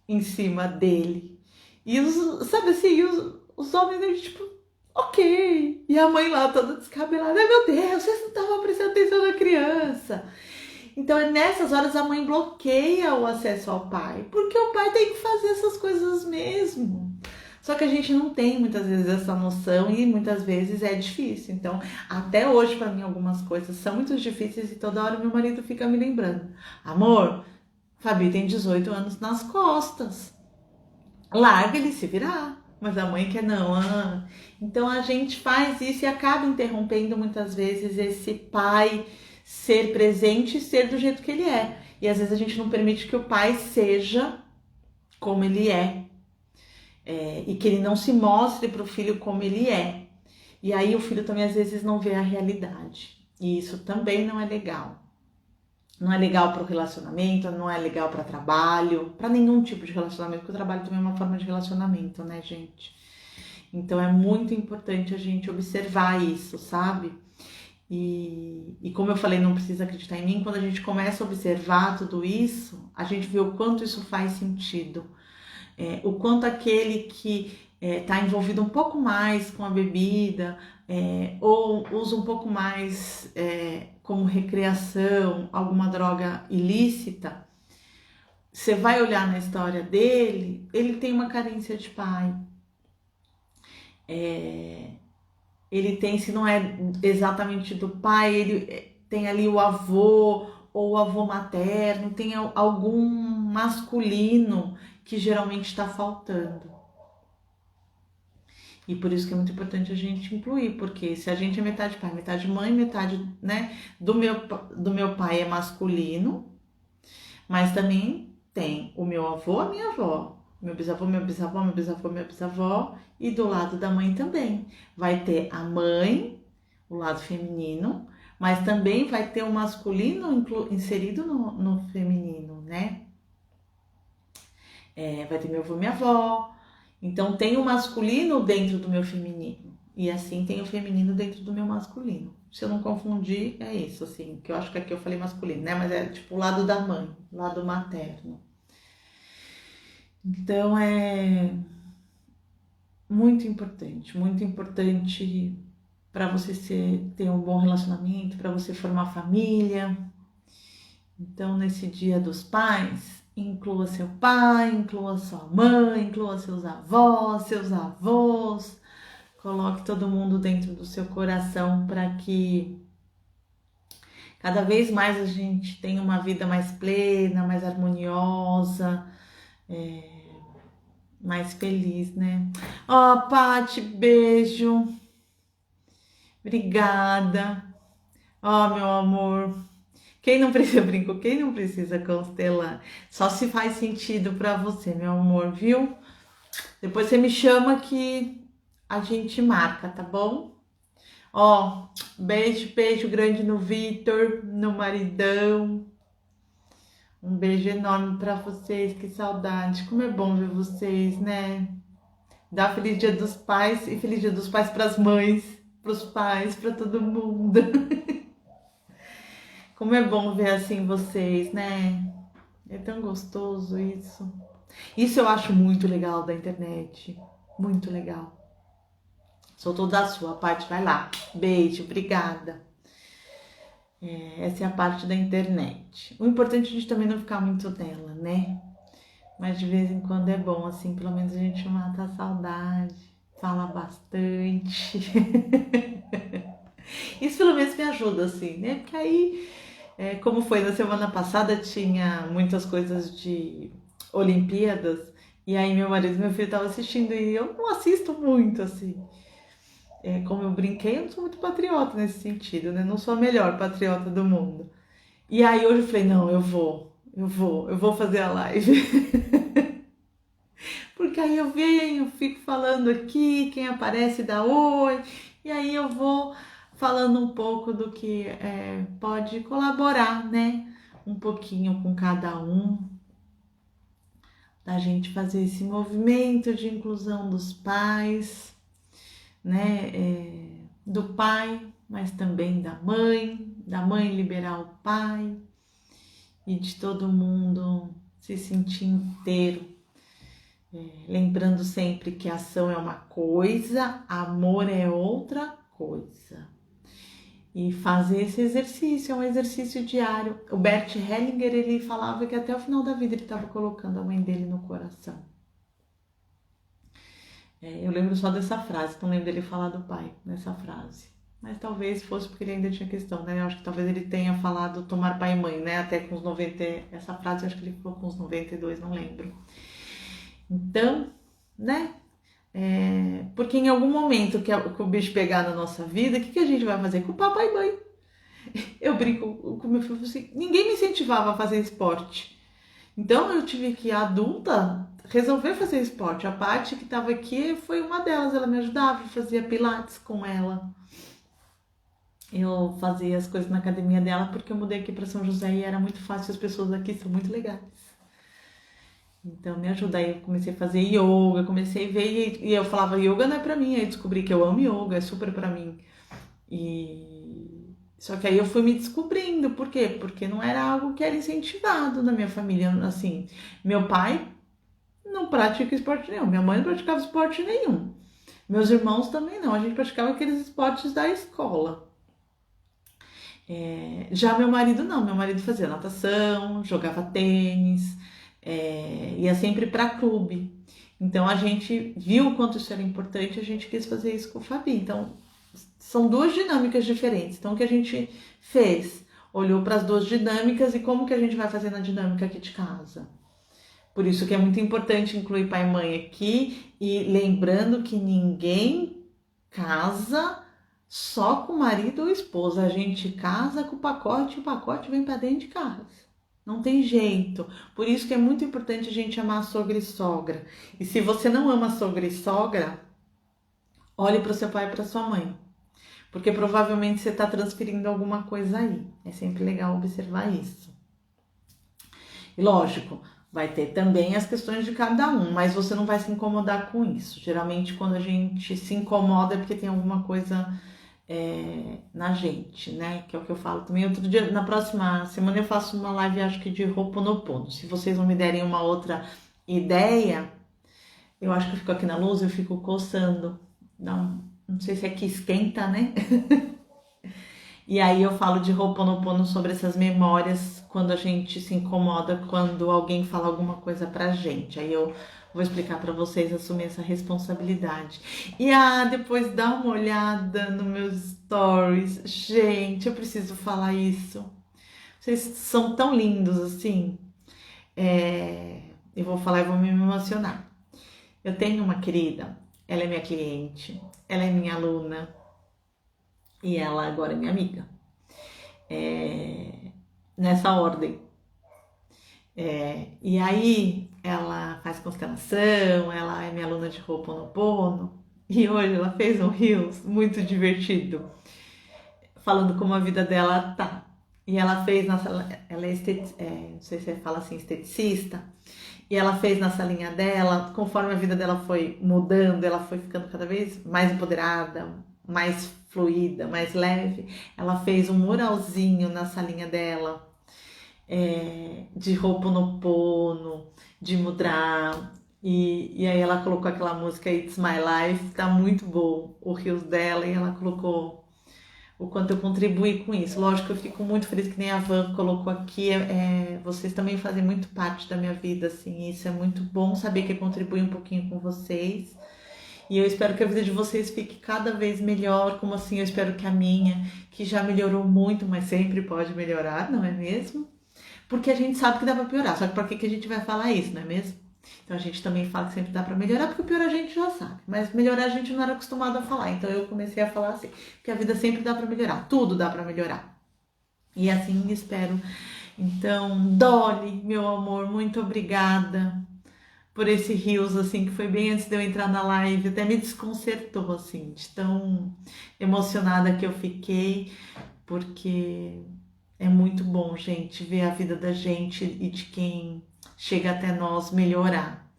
em cima dele. E sabe assim, os homens, tipo, ok. E a mãe lá toda descabelada, ai meu Deus, vocês não estavam prestando atenção na criança. Então é nessas horas a mãe bloqueia o acesso ao pai, porque o pai tem que fazer essas coisas mesmo. Só que a gente não tem muitas vezes essa noção e muitas vezes é difícil. Então, até hoje para mim algumas coisas são muito difíceis e toda hora meu marido fica me lembrando. Amor, Fabi tem 18 anos nas costas. Larga ele se virar. Mas a mãe quer não. Então a gente faz isso e acaba interrompendo muitas vezes esse pai ser presente e ser do jeito que ele é. E às vezes a gente não permite que o pai seja como ele é. E que ele não se mostre para o filho como ele é. E aí o filho também às vezes não vê a realidade. E isso também não é legal. Não é legal para o relacionamento, não é legal para trabalho, para nenhum tipo de relacionamento, porque o trabalho também é uma forma de relacionamento, né, gente? Então é muito importante a gente observar isso, sabe? E como eu falei, não precisa acreditar em mim, quando a gente começa a observar tudo isso, a gente vê o quanto isso faz sentido. O quanto aquele que está envolvido um pouco mais com a bebida, ou usa um pouco mais como recreação, alguma droga ilícita, você vai olhar na história dele, ele tem uma carência de pai. Ele tem, se não é exatamente do pai, ele tem ali o avô ou o avô materno, tem algum masculino que geralmente está faltando. E por isso que é muito importante a gente incluir, porque se a gente é metade pai, metade mãe, metade, né, do meu pai é masculino, mas também tem o meu avô, a minha avó, meu bisavô, meu bisavó, meu bisavô, minha bisavó, e do lado da mãe também. Vai ter a mãe, o lado feminino, mas também vai ter o masculino inserido no feminino, né? Vai ter meu avô e minha avó. Então tem o masculino dentro do meu feminino. E assim tem o feminino dentro do meu masculino. Se eu não confundir, é isso, assim. Que eu acho que aqui eu falei masculino, né? Mas é tipo o lado da mãe, o lado materno. Então é muito importante para você ter um bom relacionamento, para você formar família. Então, nesse Dia dos Pais, inclua seu pai, inclua sua mãe, inclua seus avós, seus avós. Coloque todo mundo dentro do seu coração para que cada vez mais a gente tenha uma vida mais plena, mais harmoniosa, mais feliz, né? Ó, Paty, beijo. Obrigada. Ó, meu amor. Quem não precisa, brinco, quem não precisa constelar? Só se faz sentido pra você, meu amor, viu? Depois você me chama que a gente marca, tá bom? Ó, beijo grande no Vitor, no maridão. Um beijo enorme pra vocês, que saudade. Como é bom ver vocês, né? Dá feliz Dia dos Pais e feliz Dia dos Pais pras mães, pros pais, pra todo mundo. Como é bom ver assim vocês, né? É tão gostoso isso. Isso eu acho muito legal da internet. Muito legal. Sou toda a sua parte, vai lá. Beijo, obrigada. Essa é a parte da internet. O importante é a gente também não ficar muito nela, né? Mas de vez em quando é bom, assim, pelo menos a gente mata a saudade, fala bastante. Isso pelo menos me ajuda, assim, né? Porque aí, como foi na semana passada, tinha muitas coisas de Olimpíadas, e aí meu marido e meu filho estavam assistindo, e eu não assisto muito, assim. Como eu brinquei, eu não sou muito patriota nesse sentido, né? Não sou a melhor patriota do mundo. E aí hoje eu falei, não, eu vou fazer a live. Porque aí eu venho, fico falando aqui, quem aparece dá oi, e aí eu vou falando um pouco do que pode colaborar, né? Um pouquinho com cada um, da gente fazer esse movimento de inclusão dos pais, né? Do pai, mas também da mãe liberar o pai e de todo mundo se sentir inteiro. Lembrando sempre que ação é uma coisa, amor é outra coisa. E fazer esse exercício, é um exercício diário. O Bert Hellinger, ele falava que até o final da vida ele estava colocando a mãe dele no coração. Eu lembro só dessa frase, não lembro dele falar do pai nessa frase. Mas talvez fosse porque ele ainda tinha questão, né? Eu acho que talvez ele tenha falado tomar pai e mãe, né? Até com os 90, essa frase eu acho que ele falou com os 92, não lembro. Então, né? Porque em algum momento que o bicho pegar na nossa vida, o que a gente vai fazer? Com o papai e mãe. Eu brinco com meu filho assim, ninguém me incentivava a fazer esporte. Então eu tive que, adulta, resolver fazer esporte. A Paty que estava aqui foi uma delas, ela me ajudava, eu fazia pilates com ela. Eu fazia as coisas na academia dela porque eu mudei aqui para São José e era muito fácil, as pessoas aqui são muito legais. Então me ajuda, aí eu comecei a fazer yoga, comecei a ver e eu falava, yoga não é pra mim, aí descobri que eu amo yoga, é super pra mim. Só que aí eu fui me descobrindo, por quê? Porque não era algo que era incentivado na minha família, assim, meu pai não pratica esporte nenhum, minha mãe não praticava esporte nenhum, meus irmãos também não, a gente praticava aqueles esportes da escola. Já meu marido não, meu marido fazia natação, jogava tênis, ia sempre para clube. Então a gente viu o quanto isso era importante, a gente quis fazer isso com o Fabi. Então são duas dinâmicas diferentes. Então o que a gente fez? Olhou para as duas dinâmicas e como que a gente vai fazer na dinâmica aqui de casa. Por isso que é muito importante incluir pai e mãe aqui e lembrando que ninguém casa só com o marido ou esposa. A gente casa com o pacote e o pacote vem para dentro de casa. Não tem jeito. Por isso que é muito importante a gente amar sogra e sogra. E se você não ama sogra e sogra, olhe para o seu pai e para sua mãe. Porque provavelmente você está transferindo alguma coisa aí. É sempre legal observar isso. E lógico, vai ter também as questões de cada um, mas você não vai se incomodar com isso. Geralmente quando a gente se incomoda é porque tem alguma coisa na gente, né? Que é o que eu falo também. Outro dia, na próxima semana eu faço uma live, acho que de Ho'oponopono. Se vocês não me derem uma outra ideia, eu acho que eu fico aqui na luz, eu fico coçando. Não sei se aqui esquenta, né? E aí eu falo de Ho'oponopono sobre essas memórias quando a gente se incomoda, quando alguém fala alguma coisa pra gente. Aí eu vou explicar para vocês, assumir essa responsabilidade. E depois dá uma olhada nos meus stories. Gente, eu preciso falar isso. Vocês são tão lindos assim. Eu vou falar e vou me emocionar. Eu tenho uma querida, ela é minha cliente, ela é minha aluna. E ela agora é minha amiga. Nessa ordem. E aí ela faz constelação, ela é minha aluna de Ho'oponopono. E hoje ela fez um Reels muito divertido, falando como a vida dela tá. E ela fez ela não sei se você fala assim, esteticista. E ela fez na salinha dela, conforme a vida dela foi mudando, ela foi ficando cada vez mais empoderada, mais fluida, mais leve. Ela fez um muralzinho na salinha dela, de Ho'oponopono, de mudra. E aí ela colocou aquela música It's My Life, tá muito bom o rios dela, e ela colocou o quanto eu contribuí com isso. Lógico que eu fico muito feliz, que nem a Van colocou aqui, vocês também fazem muito parte da minha vida, assim, isso é muito bom saber que eu contribuí um pouquinho com vocês. E eu espero que a vida de vocês fique cada vez melhor, como assim eu espero que a minha, que já melhorou muito, mas sempre pode melhorar, não é mesmo? Porque a gente sabe que dá pra piorar, só que pra que a gente vai falar isso, não é mesmo? Então a gente também fala que sempre dá pra melhorar, porque o pior a gente já sabe. Mas melhorar a gente não era acostumado a falar, então eu comecei a falar assim, que a vida sempre dá pra melhorar, tudo dá pra melhorar. E assim espero. Então, Dolly, meu amor, muito obrigada por esse rios, assim, que foi bem antes de eu entrar na live, até me desconcertou, assim, de tão emocionada que eu fiquei, porque é muito bom, gente, ver a vida da gente e de quem chega até nós melhorar.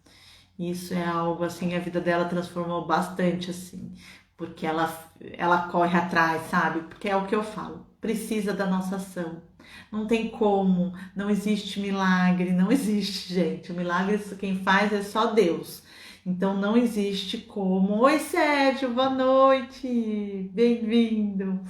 Isso é algo, assim, a vida dela transformou bastante, assim, porque ela corre atrás, sabe? Porque é o que eu falo, precisa da nossa ação. Não tem como, não existe milagre, não existe, gente. O milagre quem faz é só Deus. Então não existe como. Oi, Sérgio, boa noite, bem-vindo.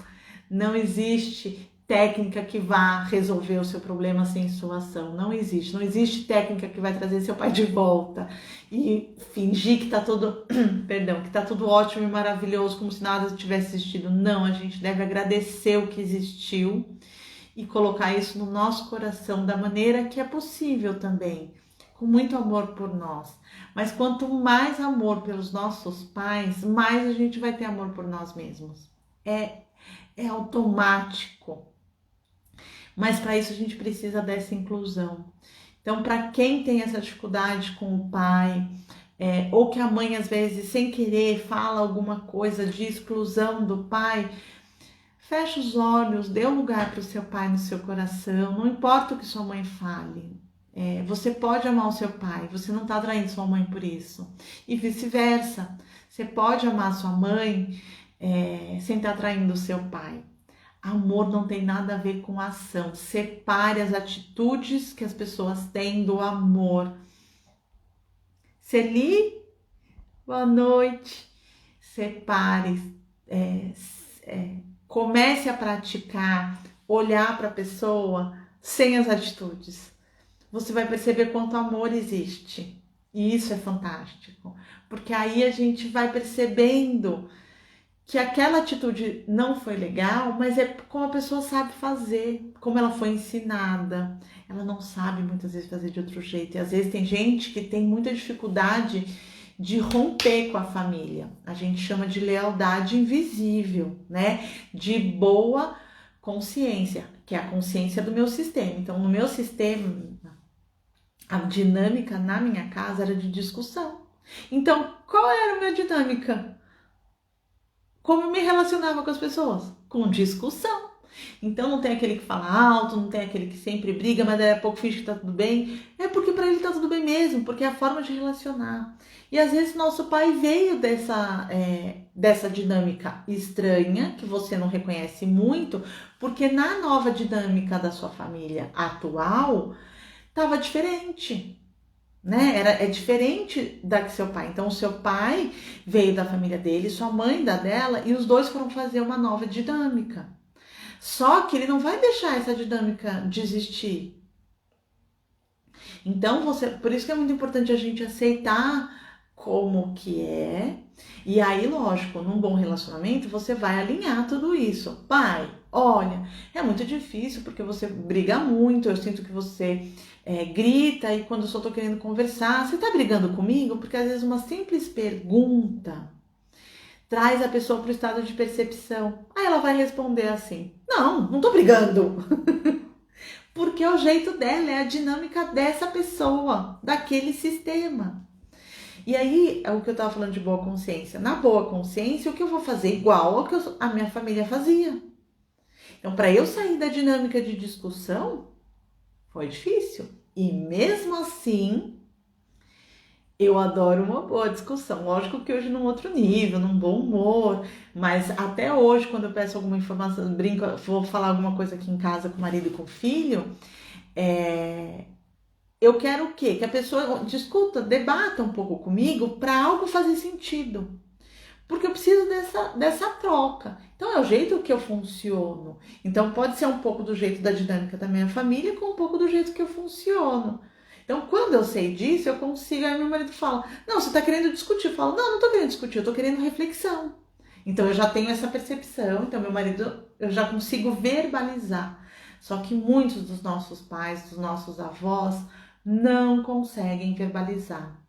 Não existe técnica que vá resolver o seu problema sem sua ação. Não existe. Não existe técnica que vai trazer seu pai de volta e fingir que tá tudo, perdão, que tá tudo ótimo e maravilhoso, como se nada tivesse existido. Não, a gente deve agradecer o que existiu e colocar isso no nosso coração da maneira que é possível também, com muito amor por nós. Mas quanto mais amor pelos nossos pais, mais a gente vai ter amor por nós mesmos. É automático. Mas para isso a gente precisa dessa inclusão. Então, para quem tem essa dificuldade com o pai, ou que a mãe às vezes sem querer fala alguma coisa de exclusão do pai, fecha os olhos, dê um lugar para o seu pai no seu coração, não importa o que sua mãe fale. Você pode amar o seu pai, você não está traindo sua mãe por isso. E vice-versa, você pode amar sua mãe sem estar traindo o seu pai. Amor não tem nada a ver com ação. Separe as atitudes que as pessoas têm do amor. Celi, boa noite. Separe, comece a praticar, olhar para a pessoa sem as atitudes. Você vai perceber quanto amor existe. E isso é fantástico. Porque aí a gente vai percebendo que aquela atitude não foi legal, mas é como a pessoa sabe fazer, como ela foi ensinada. Ela não sabe muitas vezes fazer de outro jeito. E às vezes tem gente que tem muita dificuldade de romper com a família. A gente chama de lealdade invisível, né? De boa consciência, que é a consciência do meu sistema. Então, no meu sistema, a dinâmica na minha casa era de discussão. Então, qual era a minha dinâmica? Como eu me relacionava com as pessoas? Com discussão. Então não tem aquele que fala alto, não tem aquele que sempre briga, mas daí a pouco finge que tá tudo bem. É porque para ele tá tudo bem mesmo, porque é a forma de relacionar. E às vezes nosso pai veio dessa dinâmica estranha, que você não reconhece muito, porque na nova dinâmica da sua família atual, tava diferente. Né? É diferente da que seu pai. Então, o seu pai veio da família dele, sua mãe da dela, e os dois foram fazer uma nova dinâmica. Só que ele não vai deixar essa dinâmica de existir. Então, por isso que é muito importante a gente aceitar como que é. E aí, lógico, num bom relacionamento, você vai alinhar tudo isso. Pai, olha, é muito difícil porque você briga muito, eu sinto que você grita e quando eu só tô querendo conversar, você tá brigando comigo? Porque às vezes uma simples pergunta traz a pessoa para o estado de percepção. Aí ela vai responder assim: não tô brigando. Porque é o jeito dela, é a dinâmica dessa pessoa, daquele sistema. E aí, é o que eu estava falando de boa consciência. Na boa consciência, o que eu vou fazer? Igual ao que a minha família fazia. Então, para eu sair da dinâmica de discussão, foi difícil. E mesmo assim, eu adoro uma boa discussão. Lógico que hoje num outro nível, num bom humor. Mas até hoje, quando eu peço alguma informação, brinco, vou falar alguma coisa aqui em casa com o marido e com o filho, eu quero o quê? Que a pessoa discuta, debata um pouco comigo para algo fazer sentido. Porque eu preciso dessa troca. Então é o jeito que eu funciono. Então pode ser um pouco do jeito da dinâmica da minha família com um pouco do jeito que eu funciono. Então quando eu sei disso, eu consigo. Aí meu marido fala: não, você está querendo discutir. Eu falo: não estou querendo discutir, eu estou querendo reflexão. Então eu já tenho essa percepção. Então meu marido, eu já consigo verbalizar. Só que muitos dos nossos pais, dos nossos avós, não conseguem verbalizar.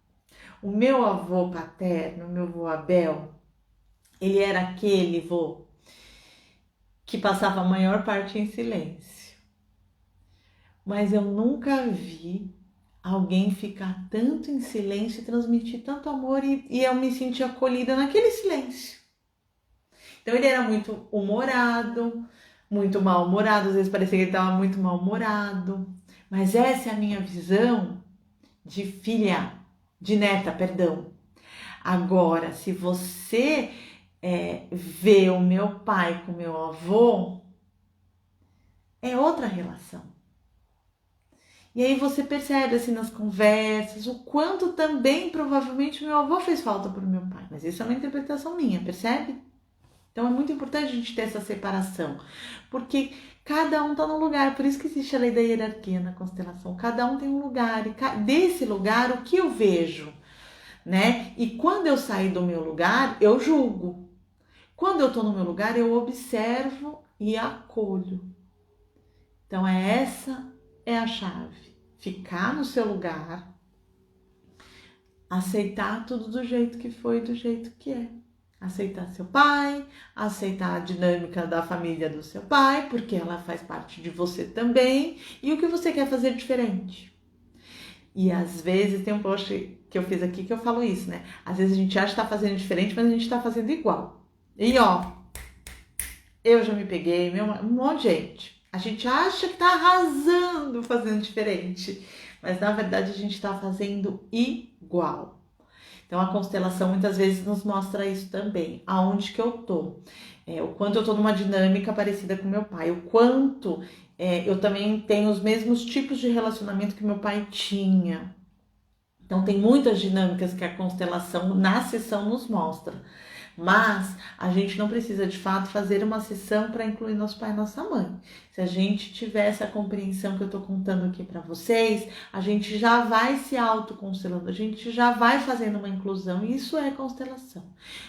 O meu avô paterno, meu avô Abel, ele era aquele vô que passava a maior parte em silêncio. Mas eu nunca vi alguém ficar tanto em silêncio e transmitir tanto amor e eu me senti acolhida naquele silêncio. Então ele era muito humorado, muito mal-humorado, às vezes parecia que ele estava muito mal-humorado. Mas essa é a minha visão de filha, de neta, perdão. Agora, se você ver o meu pai com o meu avô, é outra relação. E aí você percebe assim nas conversas o quanto também provavelmente o meu avô fez falta para o meu pai. Mas isso é uma interpretação minha, percebe? Então é muito importante a gente ter essa separação, porque cada um está num lugar, por isso que existe a lei da hierarquia na constelação. Cada um tem um lugar, e desse lugar o que eu vejo, né? E quando eu sair do meu lugar, eu julgo. Quando eu estou no meu lugar, eu observo e acolho. Então, essa é a chave. Ficar no seu lugar, aceitar tudo do jeito que foi, do jeito que é. Aceitar seu pai, aceitar a dinâmica da família do seu pai, porque ela faz parte de você também, e o que você quer fazer diferente. E às vezes tem um post que eu fiz aqui que eu falo isso, né? Às vezes a gente acha que está fazendo diferente, mas a gente está fazendo igual. E ó, eu já me peguei, um monte de gente. A gente acha que tá arrasando fazendo diferente, mas na verdade a gente tá fazendo igual. Então a constelação muitas vezes nos mostra isso também. Aonde que eu tô? O quanto eu tô numa dinâmica parecida com meu pai. O quanto eu também tenho os mesmos tipos de relacionamento que meu pai tinha. Então tem muitas dinâmicas que a constelação na sessão nos mostra. Mas a gente não precisa de fato fazer uma sessão para incluir nosso pai e nossa mãe. Se a gente tiver essa compreensão que eu estou contando aqui para vocês, a gente já vai se autoconstelando, a gente já vai fazendo uma inclusão. E isso é constelação.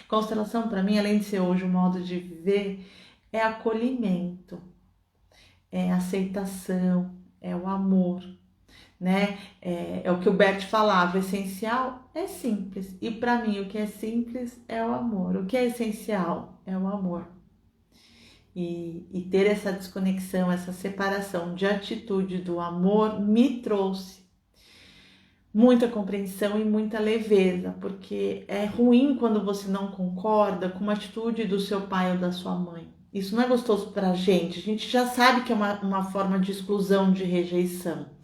Constelação, para mim, além de ser hoje um modo de viver, é acolhimento, é aceitação, é o amor. Né? É o que o Bert falava, o essencial é simples. E para mim o que é simples é o amor. O que é essencial é o amor. E ter essa desconexão, essa separação de atitude do amor me trouxe muita compreensão e muita leveza, porque é ruim quando você não concorda com uma atitude do seu pai ou da sua mãe. Isso não é gostoso pra gente. A gente já sabe que é uma forma de exclusão, de rejeição.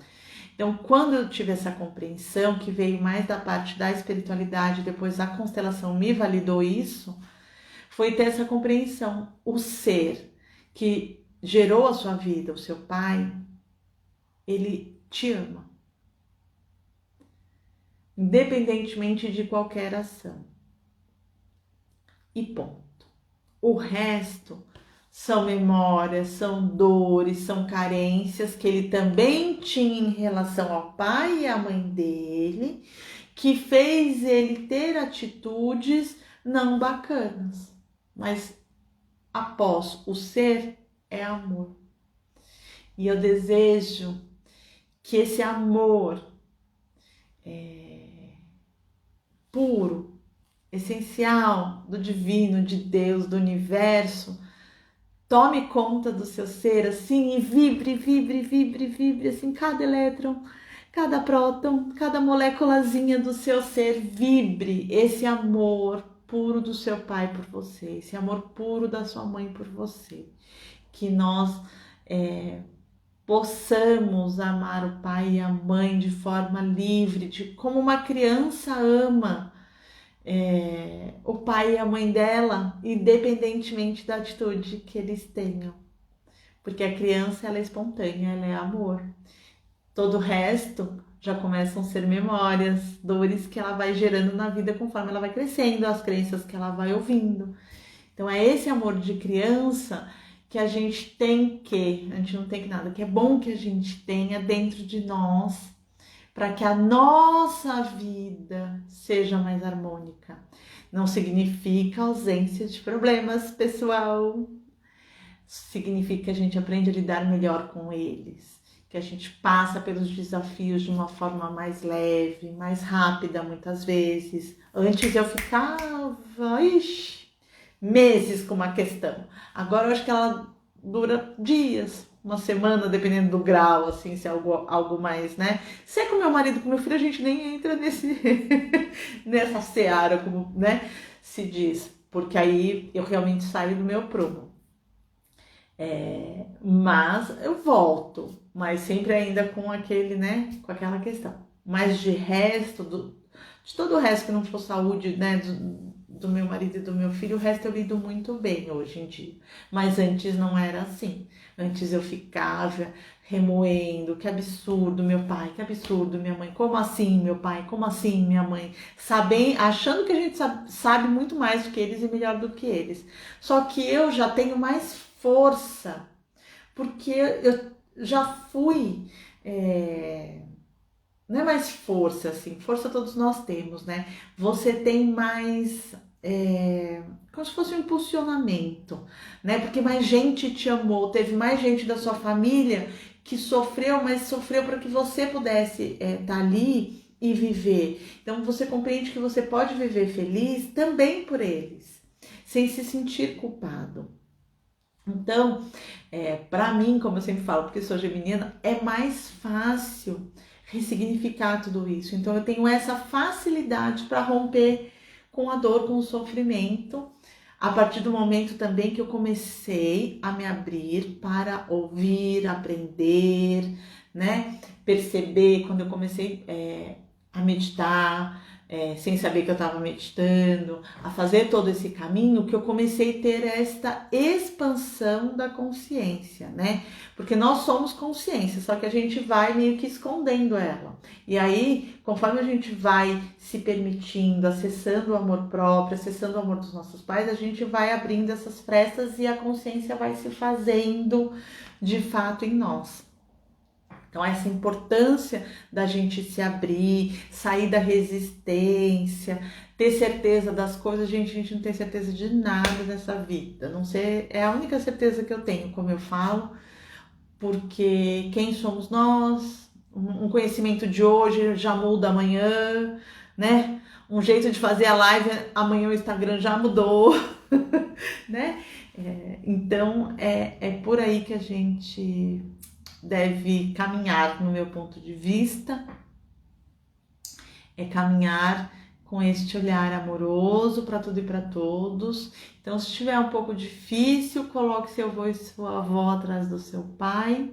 Então, quando eu tive essa compreensão, que veio mais da parte da espiritualidade, depois a constelação me validou isso, foi ter essa compreensão. O ser que gerou a sua vida, o seu pai, ele te ama. Independentemente de qualquer ação. E ponto. O resto são memórias, são dores, são carências que ele também tinha em relação ao pai e à mãe dele, que fez ele ter atitudes não bacanas. Mas após o ser é amor. E eu desejo que esse amor puro essencial do divino, de Deus, do universo, tome conta do seu ser, assim, e vibre, vibre, vibre, vibre, assim, cada elétron, cada próton, cada moléculazinha do seu ser, vibre esse amor puro do seu pai por você, esse amor puro da sua mãe por você. Que nós possamos amar o pai e a mãe de forma livre, de como uma criança ama o pai e a mãe dela, independentemente da atitude que eles tenham. Porque a criança, ela é espontânea, ela é amor. Todo o resto já começam a ser memórias, dores que ela vai gerando na vida conforme ela vai crescendo, as crenças que ela vai ouvindo. Então é esse amor de criança que a gente não tem que nada, que é bom que a gente tenha dentro de nós, para que a nossa vida seja mais harmônica. Não significa ausência de problemas, pessoal. Significa que a gente aprende a lidar melhor com eles, que a gente passa pelos desafios de uma forma mais leve, mais rápida muitas vezes. Antes eu ficava, meses com uma questão. Agora eu acho que ela dura dias, uma semana, dependendo do grau, assim, se é algo mais, né? Se é com meu marido, com meu filho, a gente nem entra nessa seara, como, né, se diz, porque aí eu realmente saio do meu prumo. Mas eu volto, mas sempre ainda com aquele, né, com aquela questão. Mas de resto, de todo o resto que não for saúde, né, do meu marido e do meu filho, o resto eu lido muito bem hoje em dia. Mas antes não era assim. Antes eu ficava remoendo, que absurdo meu pai, que absurdo minha mãe, como assim meu pai, como assim minha mãe, achando que a gente sabe muito mais do que eles e melhor do que eles. Só que eu já tenho mais força, porque eu já fui, não é mais força, assim, força todos nós temos, né? Você tem mais, como se fosse um impulsionamento, né? Porque mais gente te amou, teve mais gente da sua família que sofreu, mas sofreu para que você pudesse estar ali e viver. Então você compreende que você pode viver feliz também por eles, sem se sentir culpado. Então, para mim, como eu sempre falo, porque sou geminiana, é mais fácil ressignificar tudo isso. Então, eu tenho essa facilidade para romper com a dor, com o sofrimento, a partir do momento também que eu comecei a me abrir para ouvir, aprender, né? Perceber, quando eu comecei a meditar, sem saber que eu estava meditando, a fazer todo esse caminho, que eu comecei a ter esta expansão da consciência, né? Porque nós somos consciência, só que a gente vai meio que escondendo ela. E aí, conforme a gente vai se permitindo, acessando o amor próprio, acessando o amor dos nossos pais, a gente vai abrindo essas frestas e a consciência vai se fazendo de fato em nós. Então, essa importância da gente se abrir, sair da resistência, ter certeza das coisas. Gente, a gente não tem certeza de nada nessa vida. Não sei, é a única certeza que eu tenho, como eu falo, porque quem somos nós? Um conhecimento de hoje já muda amanhã, né? Um jeito de fazer a live, amanhã o Instagram já mudou, né? Então, é por aí que a gente deve caminhar, no meu ponto de vista, caminhar com este olhar amoroso para tudo e para todos. Então, se estiver um pouco difícil, coloque seu avô e sua avó atrás do seu pai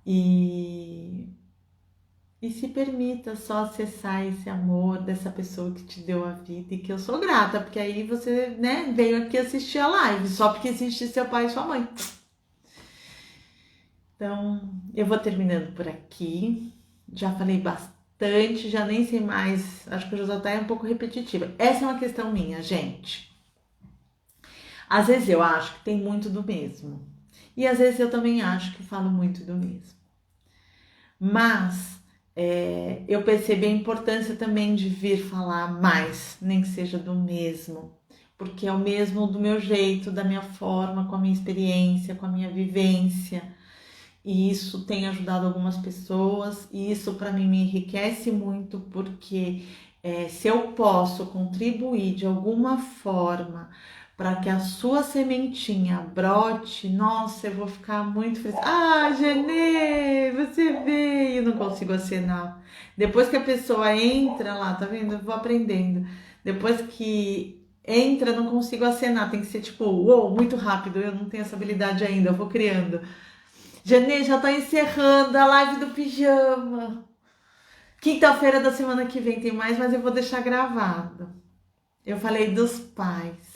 e se permita só acessar esse amor dessa pessoa que te deu a vida e que eu sou grata, porque aí você, né, veio aqui assistir a live só porque existe seu pai e sua mãe. Então, eu vou terminando por aqui. Já falei bastante, já nem sei mais. Acho que eu já tá um pouco repetitiva. Essa é uma questão minha, gente. Às vezes eu acho que tem muito do mesmo. E às vezes eu também acho que falo muito do mesmo. Mas eu percebi a importância também de vir falar mais, nem que seja do mesmo. Porque é o mesmo do meu jeito, da minha forma, com a minha experiência, com a minha vivência. E isso tem ajudado algumas pessoas, e isso para mim me enriquece muito, porque se eu posso contribuir de alguma forma para que a sua sementinha brote, nossa, eu vou ficar muito feliz. Ah, Genê, você veio, não consigo acenar. Depois que a pessoa entra lá, tá vendo? Eu vou aprendendo. Depois que entra, não consigo acenar, tem que ser tipo, uou, muito rápido, eu não tenho essa habilidade ainda, eu vou criando. Genê, já tá encerrando a live do pijama. Quinta-feira da semana que vem tem mais, mas eu vou deixar gravado. Eu falei dos pais,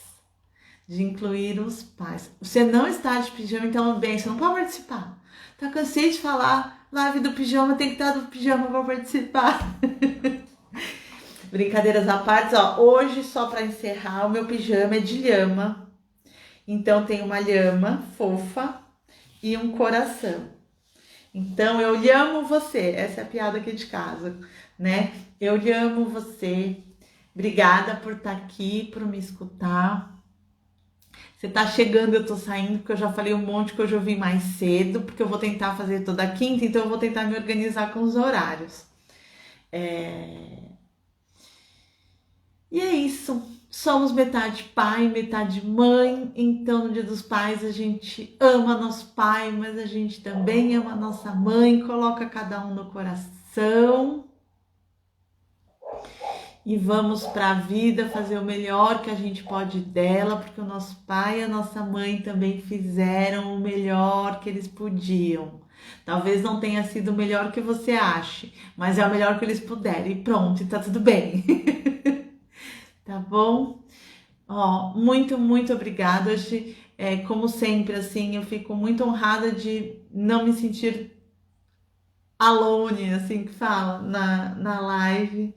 de incluir os pais. Você não está de pijama, então bem, você não pode participar. Tá cansei de falar, live do pijama, tem que estar do pijama para participar. Brincadeiras à parte, ó, hoje só para encerrar, o meu pijama é de lhama. Então tem uma lhama fofa e um coração. Então eu lhe amo você, essa é a piada aqui de casa, né? Eu lhe amo você. Obrigada por estar aqui, por me escutar. Você tá chegando, eu tô saindo, porque eu já falei um monte que hoje eu vim mais cedo, porque eu vou tentar fazer toda quinta, então eu vou tentar me organizar com os horários. E é isso. Somos metade pai, metade mãe, então no Dia dos Pais a gente ama nosso pai, mas a gente também ama nossa mãe, coloca cada um no coração. E vamos para a vida fazer o melhor que a gente pode dela, porque o nosso pai e a nossa mãe também fizeram o melhor que eles podiam. Talvez não tenha sido o melhor que você ache, mas é o melhor que eles puderem. E pronto, e tá tudo bem. Tá bom? Ó, muito obrigada. Hoje, como sempre, assim, eu fico muito honrada de não me sentir alone, assim que fala, na live.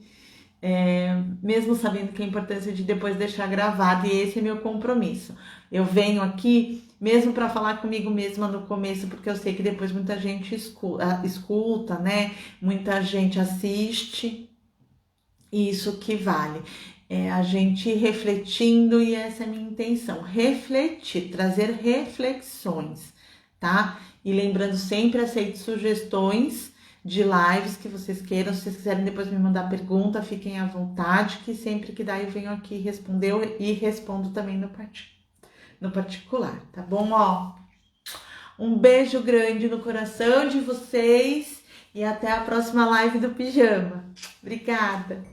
Mesmo sabendo que a importância de depois deixar gravado, e esse é meu compromisso. Eu venho aqui mesmo para falar comigo mesma no começo, porque eu sei que depois muita gente escuta, né? Muita gente assiste, e isso que vale. A gente ir refletindo, e essa é a minha intenção, refletir, trazer reflexões, tá? E lembrando sempre, aceito sugestões de lives que vocês queiram. Se vocês quiserem depois me mandar pergunta, fiquem à vontade, que sempre que dá eu venho aqui responder e respondo também no particular, tá bom? Ó, um beijo grande no coração de vocês e até a próxima live do pijama. Obrigada!